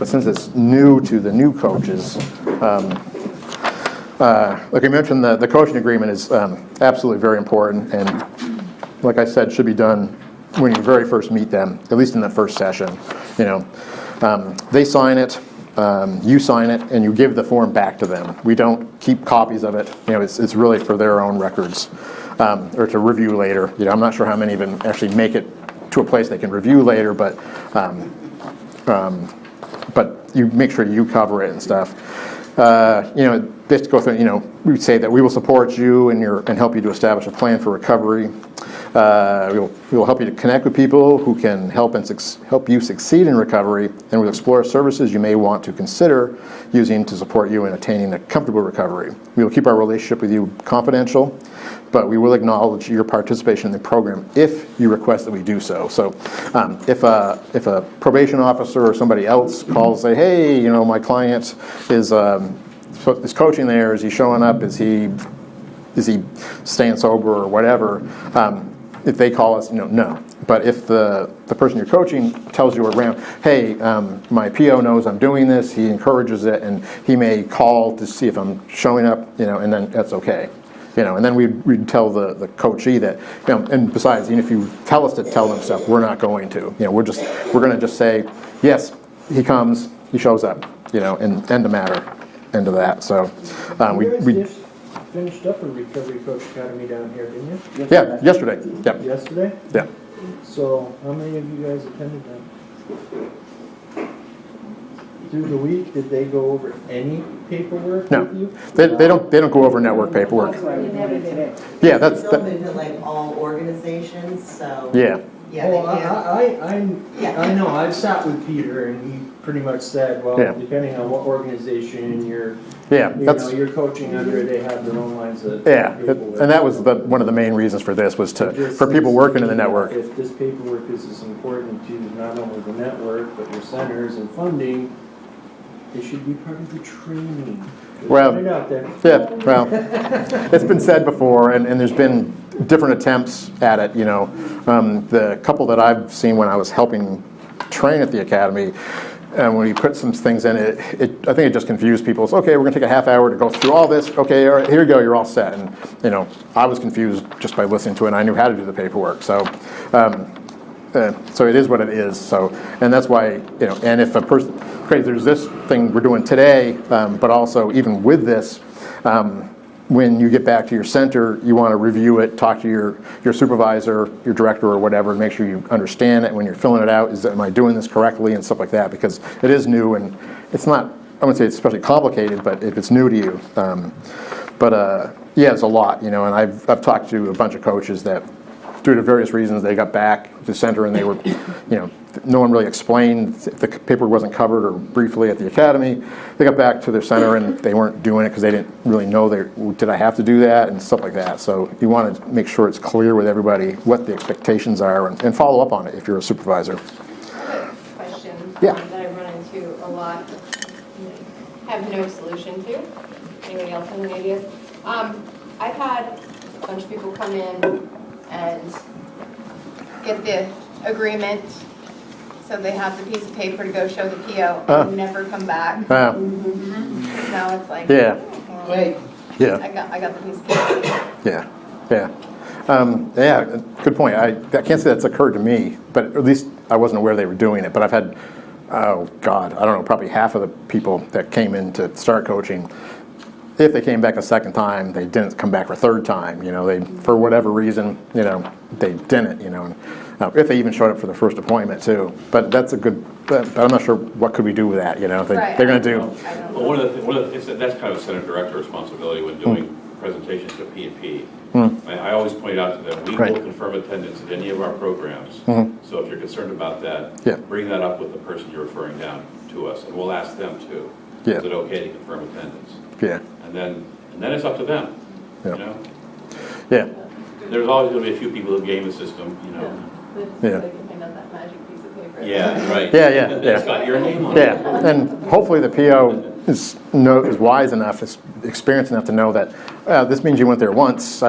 since it's new to the new coaches, like I mentioned, the coaching agreement is absolutely very important, and like I said, should be done when you very first meet them, at least in the first session. They sign it, you sign it, and you give the form back to them. We don't keep copies of it. It's really for their own records, or to review later. I'm not sure how many of them actually make it to a place they can review later, but you make sure you cover it and stuff. They have to go through, we would say that we will support you and help you to establish a plan for recovery. We will help you to connect with people who can help you succeed in recovery, and we'll explore services you may want to consider using to support you in attaining a comfortable recovery. We will keep our relationship with you confidential, but we will acknowledge your participation in the program if you request that we do so. So if a probation officer or somebody else calls, say, hey, my client is coaching there, is he showing up, is he staying sober or whatever, if they call us, no. But if the person you're coaching tells you around, hey, my PO knows I'm doing this, he encourages it, and he may call to see if I'm showing up, and then that's okay. And then we'd tell the coachee that, and besides, even if you tell us to tell them stuff, we're not going to. We're going to just say, yes, he comes, he shows up, and end the matter, end of that. So You guys just finished up a Recovery Coach Academy down here, didn't you? yeah, yesterday, yeah, Yesterday? yeah. So how many of you guys attended that? Through the week, did they go over any paperwork No. with you? They don't go over network paperwork. Yeah, that's Built into like all organizations, so. yeah. Yeah, they Well, can. I know, I've sat with Peter and pretty much said, well, Yeah. depending on what organization you're, Yeah, you that's, know, you're coaching under, they have their own lines of yeah, paperwork. and that was one of the main reasons for this was It just for people seems working to in the me that network. If this paperwork is as important to not only the network, but your centers and funding, it should be part of the training. Just Well, put it out there. Yeah, well, it's been said before, and there's been different attempts at it, you know. The couple that I've seen when I was helping train at the academy, and when you put some things in it, I think it just confused people. It's, okay, we're gonna take a half hour to go through all this. Okay, all right, here you go, you're all set. And, you know, I was confused just by listening to it, and I knew how to do the paperwork. So, so it is what it is. So, and that's why, you know, and if a person, okay, there's this thing we're doing today, but also even with this, when you get back to your center, you want to review it, talk to your supervisor, your director or whatever, and make sure you understand it when you're filling it out. Am I doing this correctly and stuff like that? Because it is new and it's not, I wouldn't say it's especially complicated, but if it's new to you. Yeah, it's a lot, you know, and I've talked to a bunch of coaches that, due to various reasons, they got back to the center and they were, you know, no one really explained if the paper wasn't covered or briefly at the academy. They got back to their center and they weren't doing it because they didn't really know, did I have to do that and stuff like that. So you want to make sure it's clear with everybody what the expectations are and follow up on it if you're a supervisor. Question Yeah. that I run into a lot, have no solution to. Anybody else have any ideas? I've had a bunch of people come in and get the agreement, so they have the piece of paper to go show the PO and never come back. Now it's like, Yeah. Wait. Yeah. I got the piece of paper. Yeah, yeah. Yeah, good point. I can't say that's occurred to me, but at least I wasn't aware they were doing it. But I've had, oh God, I don't know, probably half of the people that came in to start coaching, if they came back a second time, they didn't come back for a third time. You know, they, for whatever reason, you know, they didn't, you know. If they even showed up for the first appointment too. But that's a good, but I'm not sure what could we do with that, you know. Right. They're going to do. Well, one of the that's kind of a center director responsibility when doing presentations to P&P. I always point out to them, we Right. will confirm attendance at any of our programs. So if you're concerned about that, Yeah. bring that up with the person you're referring down to us, and we'll ask them too. Yeah. Is it okay to confirm attendance? Yeah, And then it's up to them, Yeah. you know? yeah, There's always going to be a few people who game the system, you know? Yeah. They can hand out that magic piece of paper. Yeah, right. Yeah. It's got your name on it. yeah. And hopefully the PO is wise enough, is experienced enough to know that this means you went there once.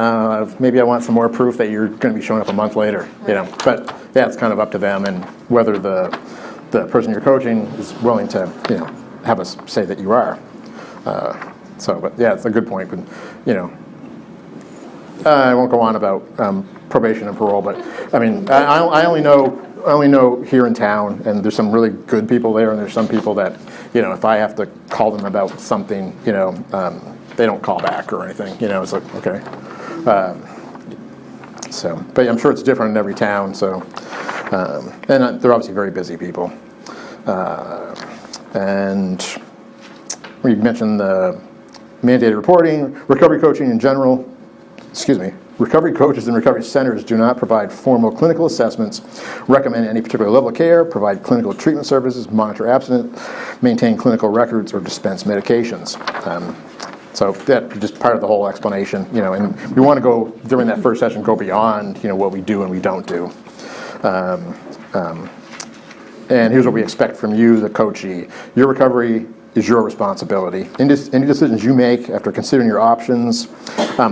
Maybe I want some more proof that you're going to be showing up a month later. You know, but yeah, it's kind of up to them and whether the person you're coaching is willing to, you know, have us say that you are. But yeah, it's a good point. But you know, I won't go on about probation and parole, but I mean, I only know here in town, and there's some really good people there, and there's some people that, you know, if I have to call them about something, you know, they don't call back or anything. You know, it's like, okay. But I'm sure it's different in every town. So, and they're obviously very busy people. And we mentioned the mandated reporting, recovery coaching in general. Recovery coaches and recovery centers do not provide formal clinical assessments, recommend any particular level of care, provide clinical treatment services, monitor abstinence, maintain clinical records, or dispense medications. So that's just part of the whole explanation, you know, and we want to go, during that first session, go beyond, you know, what we do and we don't do. And here's what we expect from you, the coachee. Your recovery is your responsibility. Any decisions you make after considering your options,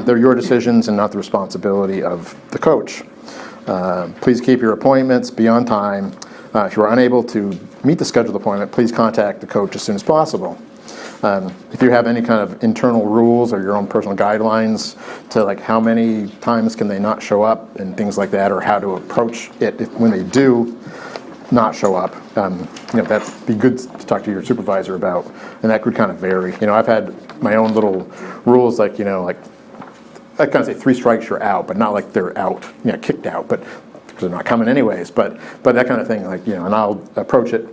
they're your decisions and not the responsibility of the coach. Please keep your appointments, be on time. If you are unable to meet the scheduled appointment, please contact the coach as soon as possible. If you have any kind of internal rules or your own personal guidelines to like how many times can they not show up and things like that, or how to approach it when they do not show up, you know, that'd be good to talk to your supervisor about, and that could kind of vary. You know, I've had my own little rules, like, you know, like I kind of say 3 strikes you're out, but not like they're out, you know, kicked out, but because they're not coming anyways. But that kind of thing, like, you know, and I'll approach it.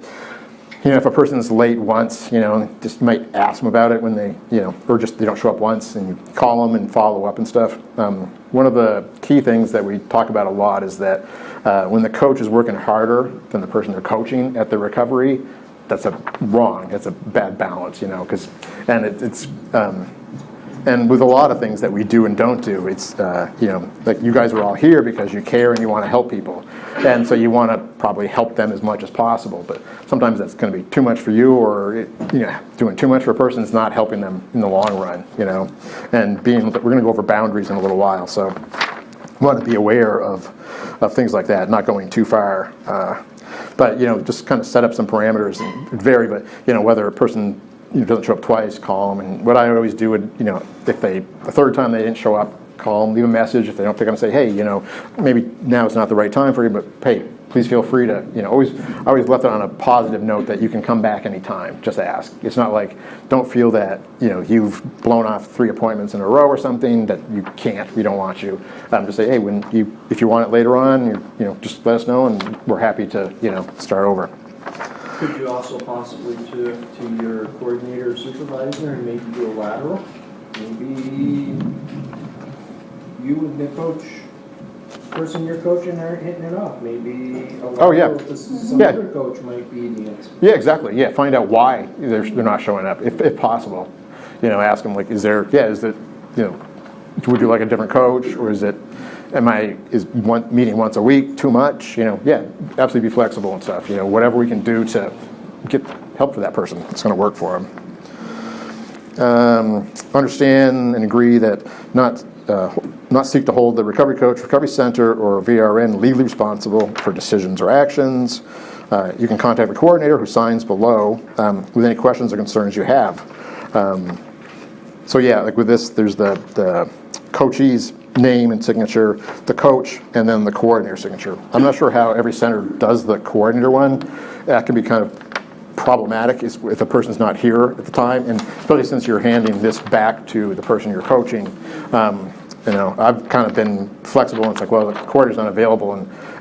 You know, if a person's late once, you know, just might ask them about it when they, you know, or just they don't show up once, and you call them and follow up and stuff. One of the key things that we talk about a lot is that when the coach is working harder than the person they're coaching at the recovery, that's wrong. It's a bad balance, you know, because, and it's and with a lot of things that we do and don't do, it's, you know, like you guys are all here because you care and you want to help people. And so you want to probably help them as much as possible. But sometimes that's going to be too much for you, or, you know, doing too much for a person is not helping them in the long run, you know. And we're going to go over boundaries in a little while. So you want to be aware of things like that, not going too far. But, you know, just kind of set up some parameters and vary. But, you know, whether a person, you know, doesn't show up twice, call them. And what I always do would, you know, if the third time they didn't show up, call them, leave a message. If they don't pick up, and say, hey, you know, maybe now is not the right time for you, but hey, please feel free to, you know, always left it on a positive note that you can come back anytime. Just ask. It's not like, don't feel that, you know, you've blown off 3 appointments in a row or something that you can't. We don't want you. Just say, hey, if you want it later on, you know, just let us know, and we're happy to, you know, start over. Could you also possibly to your coordinator or supervisor and maybe do a lateral? Maybe you and the person you're coaching aren't hitting it off. Maybe a lateral to some other coach might be the answer. Yeah, exactly. Yeah, find out why they're not showing up, if possible. You know, ask them, like, is it, you know, would you like a different coach, or is meeting once a week too much? You know, yeah, absolutely be flexible and stuff. You know, whatever we can do to get help for that person, it's going to work for them. Understand and agree that not seek to hold the recovery coach, recovery center, or VRN legally responsible for decisions or actions. You can contact the coordinator who signs below with any questions or concerns you have. So yeah, like with this, there's the coachee's name and signature, the coach, and then the coordinator signature. I'm not sure how every center does the coordinator one. That can be kind of problematic if the person's not here at the time, and especially since you're handing this back to the person you're coaching. You know, I've kind of been flexible, and it's like, well, the coordinator's not available,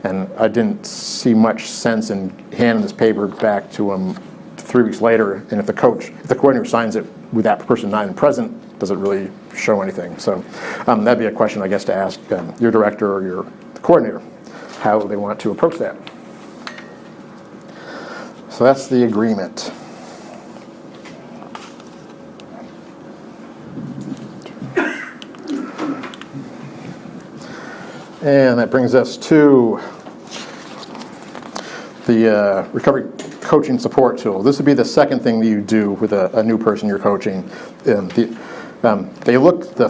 and I didn't see much sense in handing this paper back to him 3 weeks later, and if the coordinator signs it with that person not even present, does it really show anything? So that'd be a question, I guess, to ask your director or your coordinator, how they want to approach that. So that's the agreement. And that brings us to the recovery coaching support tool. This would be the second thing that you do with a new person you're coaching. The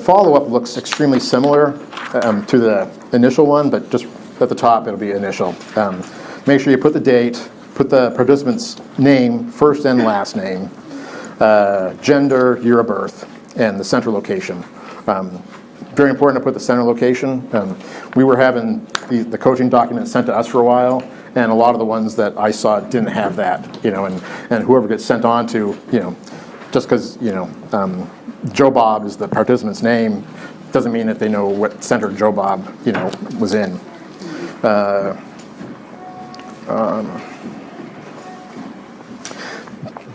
follow-up looks extremely similar to the initial one, but just at the top it'll be initial. Make sure you put the date, put the participant's name, first and last name, gender, year of birth, and the center location. Very important to put the center location. We were having the coaching documents sent to us for a while, and a lot of the ones that I saw didn't have that, you know, and whoever gets sent on to, you know, just because, you know, Joe Bob is the participant's name doesn't mean that they know what center Joe Bob, you know, was in.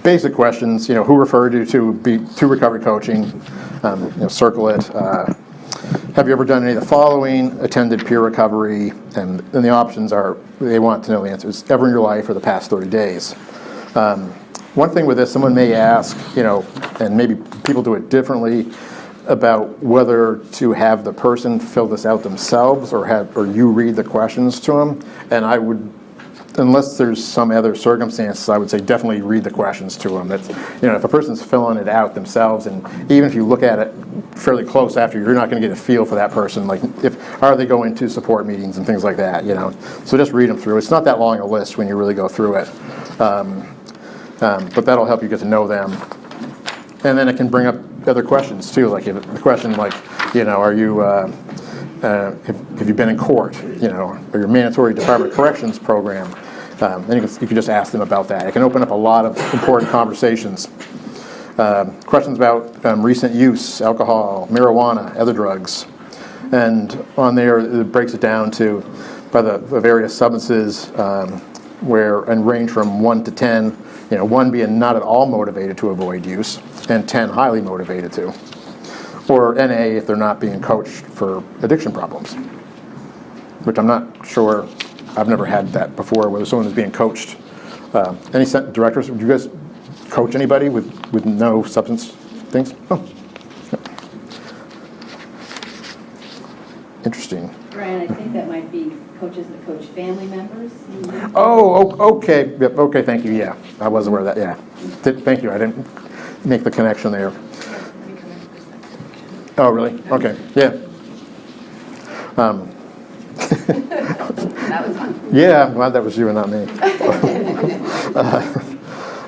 Basic questions, you know, who referred you to recovery coaching, you know, circle it. Have you ever done any of the following? Attended peer recovery, and then the options are, they want to know the answers, ever in your life or the past 30 days. One thing with this, someone may ask, you know, and maybe people do it differently, about whether to have the person fill this out themselves or you read the questions to them. And I would, unless there's some other circumstances, I would say definitely read the questions to them. That's, you know, if a person's filling it out themselves, and even if you look at it fairly close after, you're not going to get a feel for that person. Like, are they going to support meetings and things like that, you know? So just read them through. It's not that long a list when you really go through it. But that'll help you get to know them. And then it can bring up other questions too, like if the question like, you know, are you, have you been in court, you know, or your mandatory Department of Corrections program, then you can just ask them about that. It can open up a lot of important conversations. Questions about recent use, alcohol, marijuana, other drugs. And on there, it breaks it down to by the various substances and range from 1 to 10, you know, 1 being not at all motivated to avoid use, and 10 highly motivated to. Or NA if they're not being coached for addiction problems, which I'm not sure, I've never had that before, where someone is being coached Any directors, would you guys coach anybody with no substance things? Oh. Interesting. Brian, I think that might be coaches that coach family members. Okay, yep, okay, thank you, yeah. I was aware of that, yeah. Thank you, I didn't make the connection there. Oh, really? Okay, yeah. That was fun. Yeah, I'm glad that was you and not me.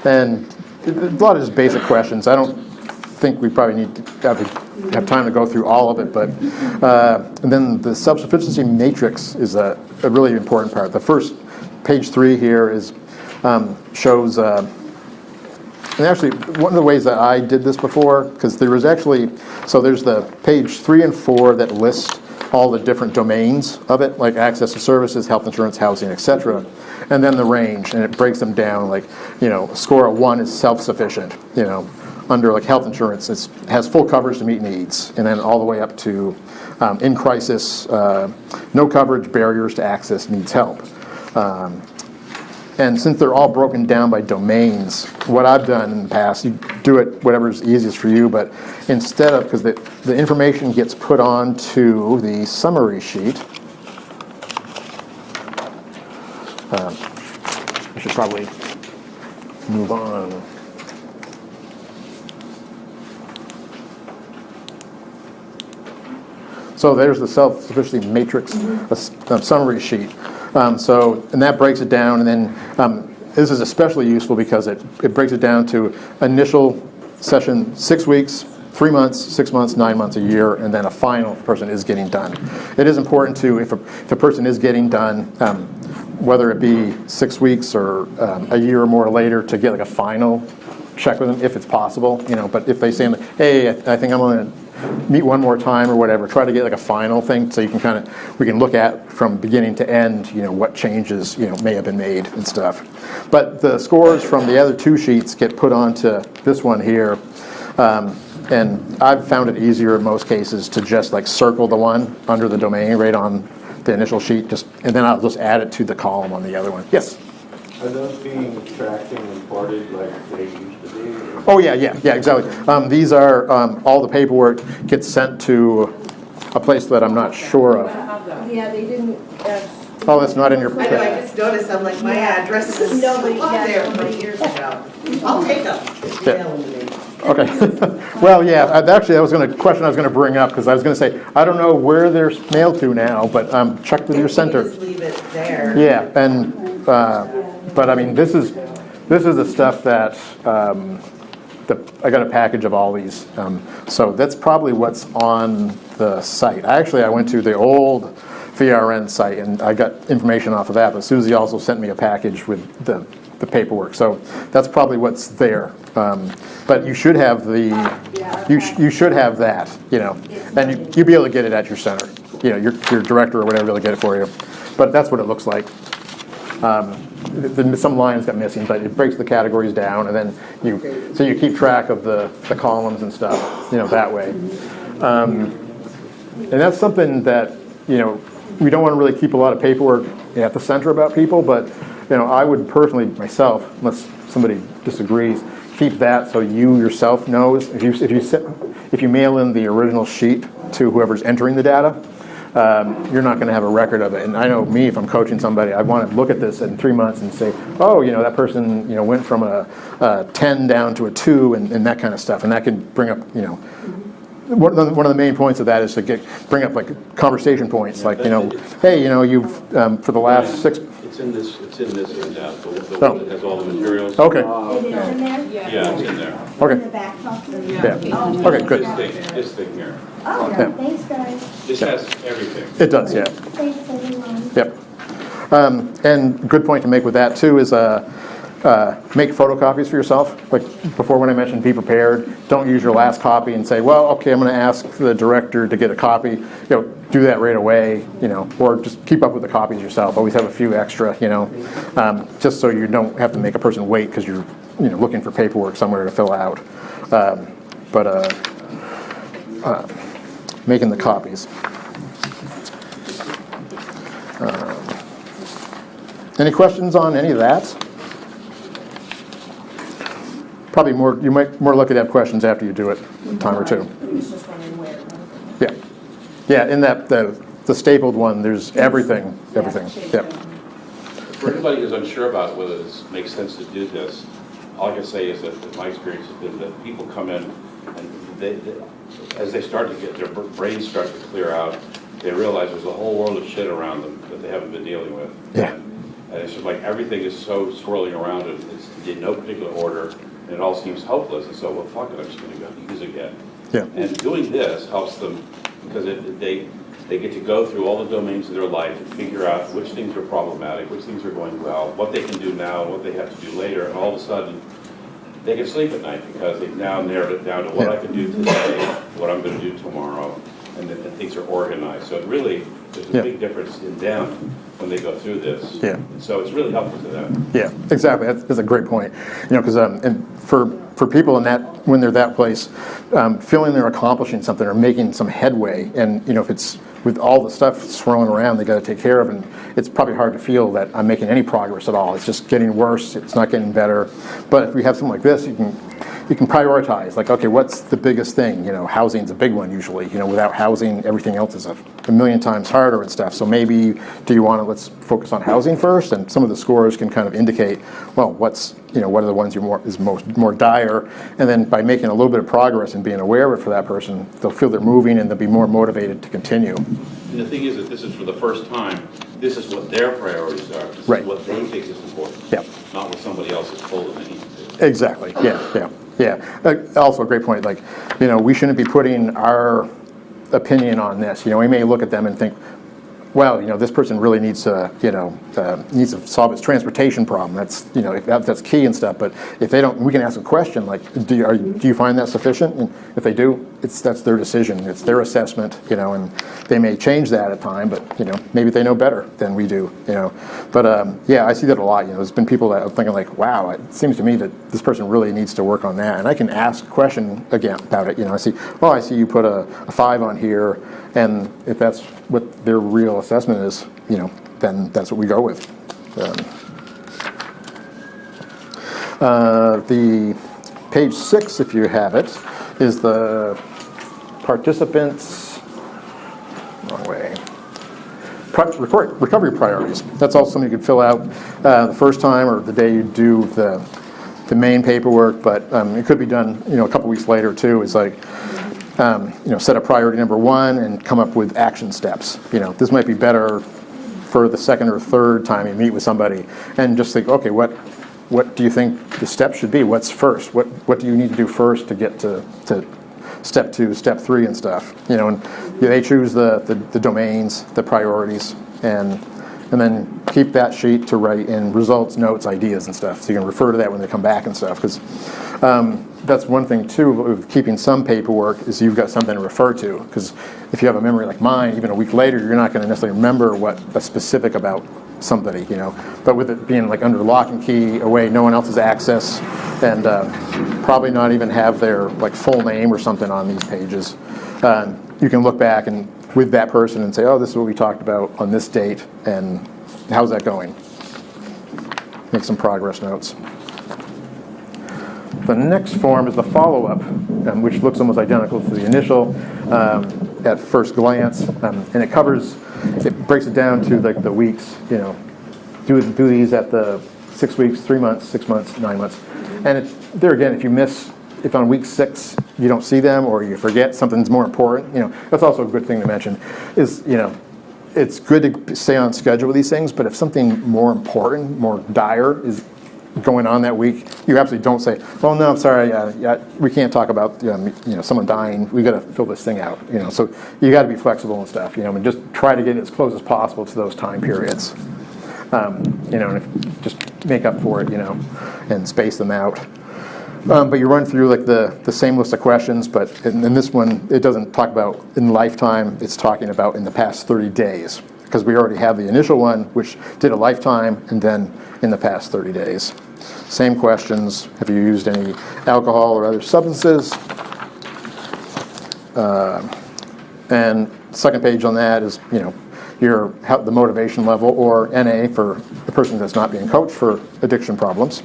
And a lot of just basic questions. I don't think we probably need to have time to go through all of it, but and then the self-sufficiency matrix is a really important part. The first, page 3 here is shows, and actually one of the ways that I did this before, because there was actually, so there's the page 3 and 4 that list all the different domains of it, like access to services, health insurance, housing, etc. And then the range, and it breaks them down, like, score of 1 is self-sufficient, under like health insurance, it has full coverage to meet needs, and then all the way up to in crisis, no coverage, barriers to access, needs help. And since they're all broken down by domains, what I've done in the past, you do it whatever's easiest for you, but instead of, because the information gets put onto the summary sheet, I should probably move on. So there's the self-sufficiency matrix summary sheet. And that breaks it down, and then this is especially useful because it breaks it down to initial session 6 weeks, 3 months, 6 months, 9 months, a year, and then a final if the person is getting done. It is important to, if a person is getting done, whether it be 6 weeks or a year or more later, to get like a final check with them if it's possible, but if they say, hey, I think I'm going to meet one more time or whatever, try to get like a final thing so you can we can look at from beginning to end, what changes, may have been made and stuff. But the scores from the other 2 sheets get put onto this one here. And I've found it easier in most cases to just like circle the one under the domain right on the initial sheet, and then I'll just add it to the column on the other one. Yes? Are those being tracked and reported like they used to be? Oh, yeah, exactly. These are, all the paperwork gets sent to a place that I'm not sure of. Yeah, they didn't. Oh, that's not in your... I know, I just noticed, I'm like, my address is Nobody, up yeah, there nobody- 20 years ago. I'll take them. Yeah. Mail them to me. Okay. Well, yeah, actually, that was a question I was going to bring up, because I was going to say, I don't know where they're mailed to now, but check with your center. Just leave it there. Yeah, and, but I mean, this is the stuff that, I got a package of all these. So that's probably what's on the site. I went to the old VRN site, and I got information off of that, but Susie also sent me a package with the paperwork. So that's probably what's there. But you should have you should have that, and you'll be able to get it at your center. Your director or whatever will get it for you. But that's what it looks like. Some lines got missing, but it breaks the categories down, and then you keep track of the columns and stuff, that way. And that's something that, we don't want to really keep a lot of paperwork at the center about people, but, I would personally, myself, unless somebody disagrees, keep that so you yourself knows. If you mail in the original sheet to whoever's entering the data, you're not going to have a record of it. And I know me, if I'm coaching somebody, I want to look at this in 3 months and say, oh, that person, went from a 10 down to a 2 and that kind of stuff. And that can bring up, one of the main points of that is to bring up like conversation points, like, hey, you've, for the last 6... It's in this handout, the Oh. one that has all the materials. Okay, It is in there? Yeah, it's in there. In the okay, back pocket? yeah, okay, good. This thing here. Oh, Yeah. thanks, guys. This has everything. It does, yeah. Thanks, everyone. Yep. And good point to make with that too is make photocopies for yourself. Like before, when I mentioned be prepared, don't use your last copy and say, well, okay, I'm going to ask the director to get a copy. Do that right away, or just keep up with the copies yourself. Always have a few extra, just so you don't have to make a person wait because you're, looking for paperwork somewhere to fill out. Making the copies. Any questions on any of that? probably more, you might more likely to have questions after you do it a time or two. He was just wondering where. Yeah. Yeah, in that, the stapled one, there's everything. Yep. For anybody who's unsure about whether this makes sense to do this, all I can say is that my experience has been that people come in and as they start to get, their brains start to clear out, they realize there's a whole world of shit around them that they haven't been dealing with. Yeah. And it's just like everything is so swirling around it, it's in no particular order, and it all seems hopeless. And so, well, fuck it, I'm just going to go use again. Yeah. And doing this helps them because they get to go through all the domains of their life and figure out which things are problematic, which things are going well, what they can do now, what they have to do later, and all of a sudden they can sleep at night because they've now narrowed it down to what I can do today, what I'm going to do tomorrow, and then things are organized. So it really, there's a big difference in them when they go through this. Yeah. And so it's really helpful to them. Yeah, exactly. That's a great point. You know, because and for people in that, when they're that place, feeling they're accomplishing something or making some headway, and you know, if it's with all the stuff swirling around they got to take care of, and it's probably hard to feel that I'm making any progress at all. It's just getting worse. It's not getting better. But if we have something like this, you can prioritize. Like, okay, what's the biggest thing? You know, housing's a big one usually. You know, without housing, everything else is a million times harder and stuff. So maybe, do you want to, let's focus on housing first? And some of the scores can kind of indicate, well, what are the ones is more dire? And then by making a little bit of progress and being aware of it for that person, they'll feel they're moving and they'll be more motivated to continue. And the thing is that this is for the first time, this is what their priorities are. This Right. is what they think is important. Yep. Not what somebody else has told them they need to do. Exactly. Yeah. Also a great point. Like, you know, we shouldn't be putting our opinion on this. You know, we may look at them and think, well, you know, this person really needs to, needs to solve his transportation problem. That's, you know, that's key and stuff. But if they don't, we can ask a question like, do you find that sufficient? And if they do, that's their decision. It's their assessment, you know, and they may change that at time, but, you know, maybe they know better than we do, you know. But, yeah, I see that a lot. You know, there's been people that are thinking like, wow, it seems to me that this person really needs to work on that. And I can ask a question again about it. You know, I see you put a 5 on here, and if that's what their real assessment is, you know, then that's what we go with. The page 6, if you have it, is the participants, wrong way, recovery priorities. That's also something you could fill out the first time or the day you do the main paperwork, but it could be done, you know, a couple weeks later too. It's like, you know, set a priority number 1 and come up with action steps. You know, this might be better for the second or third time you meet with somebody, and just think, okay, what do you think the steps should be? What's first? What do you need to do first to get to step 2, step 3 and stuff? You know, and they choose the domains, the priorities, and then keep that sheet to write in results, notes, ideas and stuff. So you can refer to that when they come back and stuff, because that's one thing too with keeping some paperwork is you've got something to refer to, because if you have a memory like mine, even a week later, you're not going to necessarily remember what's specific about somebody, you know. But with it being like under lock and key, away, no one else has access, and probably not even have their like full name or something on these pages, you can look back and with that person and say, oh, this is what we talked about on this date, and how's that going? Make some progress notes. The next form is the follow-up, which looks almost identical to the initial at first glance, and it breaks it down to like the weeks, you know, do these at the 6 weeks, 3 months, 6 months, 9 months. And there again, if on week 6 you don't see them or you forget something's more important, you know, that's also a good thing to mention is, you know, it's good to stay on schedule with these things, but if something more important, more dire is going on that week, you absolutely don't say, "Oh no, I'm sorry, we can't talk about someone dying. We got to fill this thing out." You know, so you got to be flexible and stuff. You know, and just try to get as close as possible to those time periods. You know, and just make up for it. You know, and space them out. But you run through like the same list of questions, but in this one, it doesn't talk about in lifetime. It's talking about in the past 30 days, because we already have the initial one, which did a lifetime, and then in the past 30 days. Same questions. Have you used any alcohol or other substances? And second page on that is, you know, the motivation level, or NA for the person that's not being coached for addiction problems.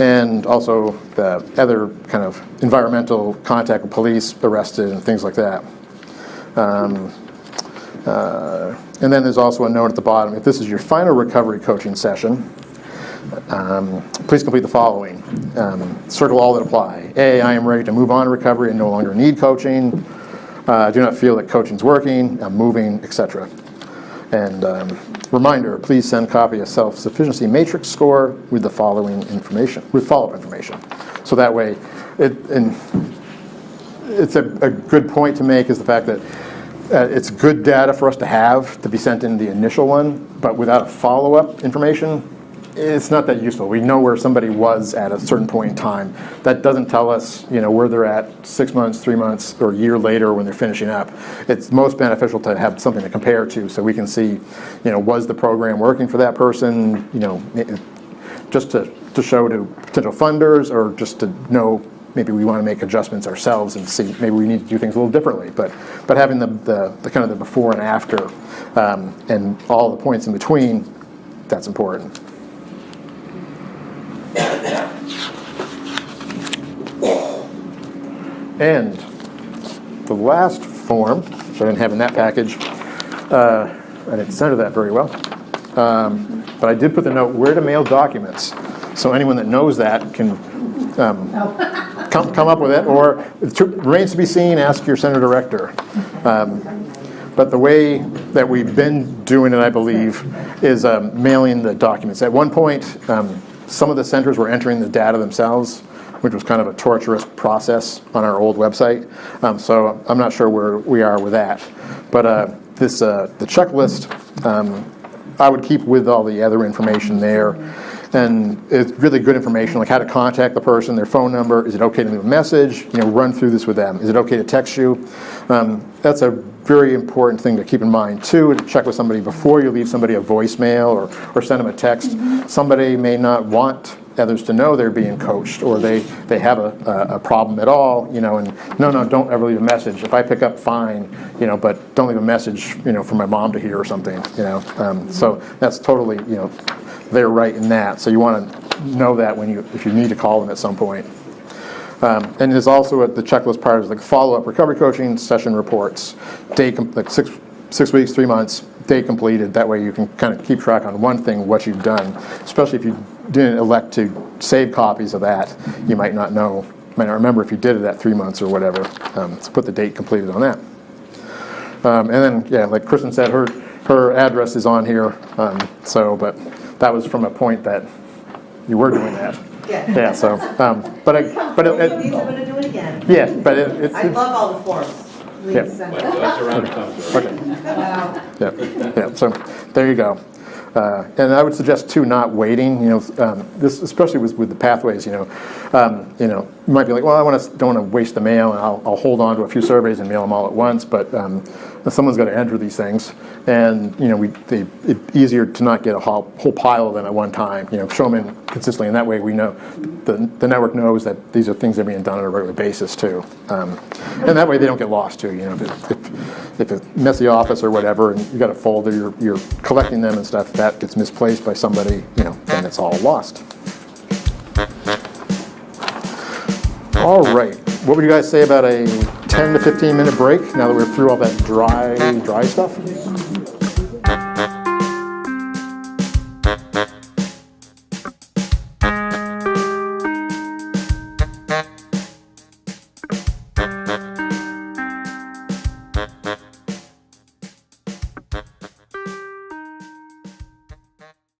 and also the other kind of environmental contact with police, arrested, and things like that. And then there's also a note at the bottom: if this is your final recovery coaching session, please complete the following. Circle all that apply. A, I am ready to move on to recovery and no longer need coaching. I do not feel that coaching's working. I'm moving, etc. And reminder, please send a copy of self-sufficiency matrix score with the following information, with follow-up information. So that way, it's a good point to make is the fact that it's good data for us to have to be sent in the initial one, but without a follow-up information, it's not that useful. We know where somebody was at a certain point in time. That doesn't tell us, where they're at 6 months, 3 months, or a year later when they're finishing up. It's most beneficial to have something to compare to, so we can see, was the program working for that person, just to show to potential funders, or just to know maybe we want to make adjustments ourselves and see maybe we need to do things a little differently. But having the kind of the before and after, and all the points in between, that's important. And the last form, which I didn't have in that package, I didn't center that very well, but I did put the note where to mail documents, so anyone that knows that can come up with it, or it remains to be seen, ask your center director. But the way that we've been doing it, I believe, is mailing the documents. At one point, some of the centers were entering the data themselves, which was kind of a torturous process on our old website. So I'm not sure where we are with that. But the checklist, I would keep with all the other information there. And it's really good information, like how to contact the person, their phone number, is it okay to leave a message, run through this with them. Is it okay to text you? That's a very important thing to keep in mind too, to check with somebody before you leave somebody a voicemail or send them a text. Somebody may not want others to know they're being coached, or they have a problem at all, and no, don't ever leave a message. If I pick up, fine, but don't leave a message, for my mom to hear or something, So that's totally, they're right in that. So you want to know that if you need to call them at some point. And there's also the checklist part is like follow-up recovery coaching session reports, like 6 weeks, 3 months, day completed. That way you can kind of keep track on one thing, what you've done. Especially if you didn't elect to save copies of that, you might not remember if you did it at 3 months or whatever. So put the date completed on that. And then, like Kristen said, her address is on here. But that was from a point that you were doing that. Yeah. So, but It means I'm going to do it again. Yeah, but it's. I love all the forms. Yeah. Please send Like, it. that's around the country. Okay. Yeah. So there you go. And I would suggest too, not waiting. This especially with the pathways. You might be like, well, don't want to waste the mail, and I'll hold on to a few surveys and mail them all at once. But someone's got to enter these things, and it's easier to not get a whole pile of them at one time. Show them in consistently, and that way we know the network knows that these are things that are being done on a regular basis too, and that way they don't get lost too. If it's a messy office or whatever, and you got a folder, you're collecting them and stuff, that gets misplaced by somebody, then it's all lost. All right, what would you guys say about a 10 to 15 minute break now that we're through all that dry stuff?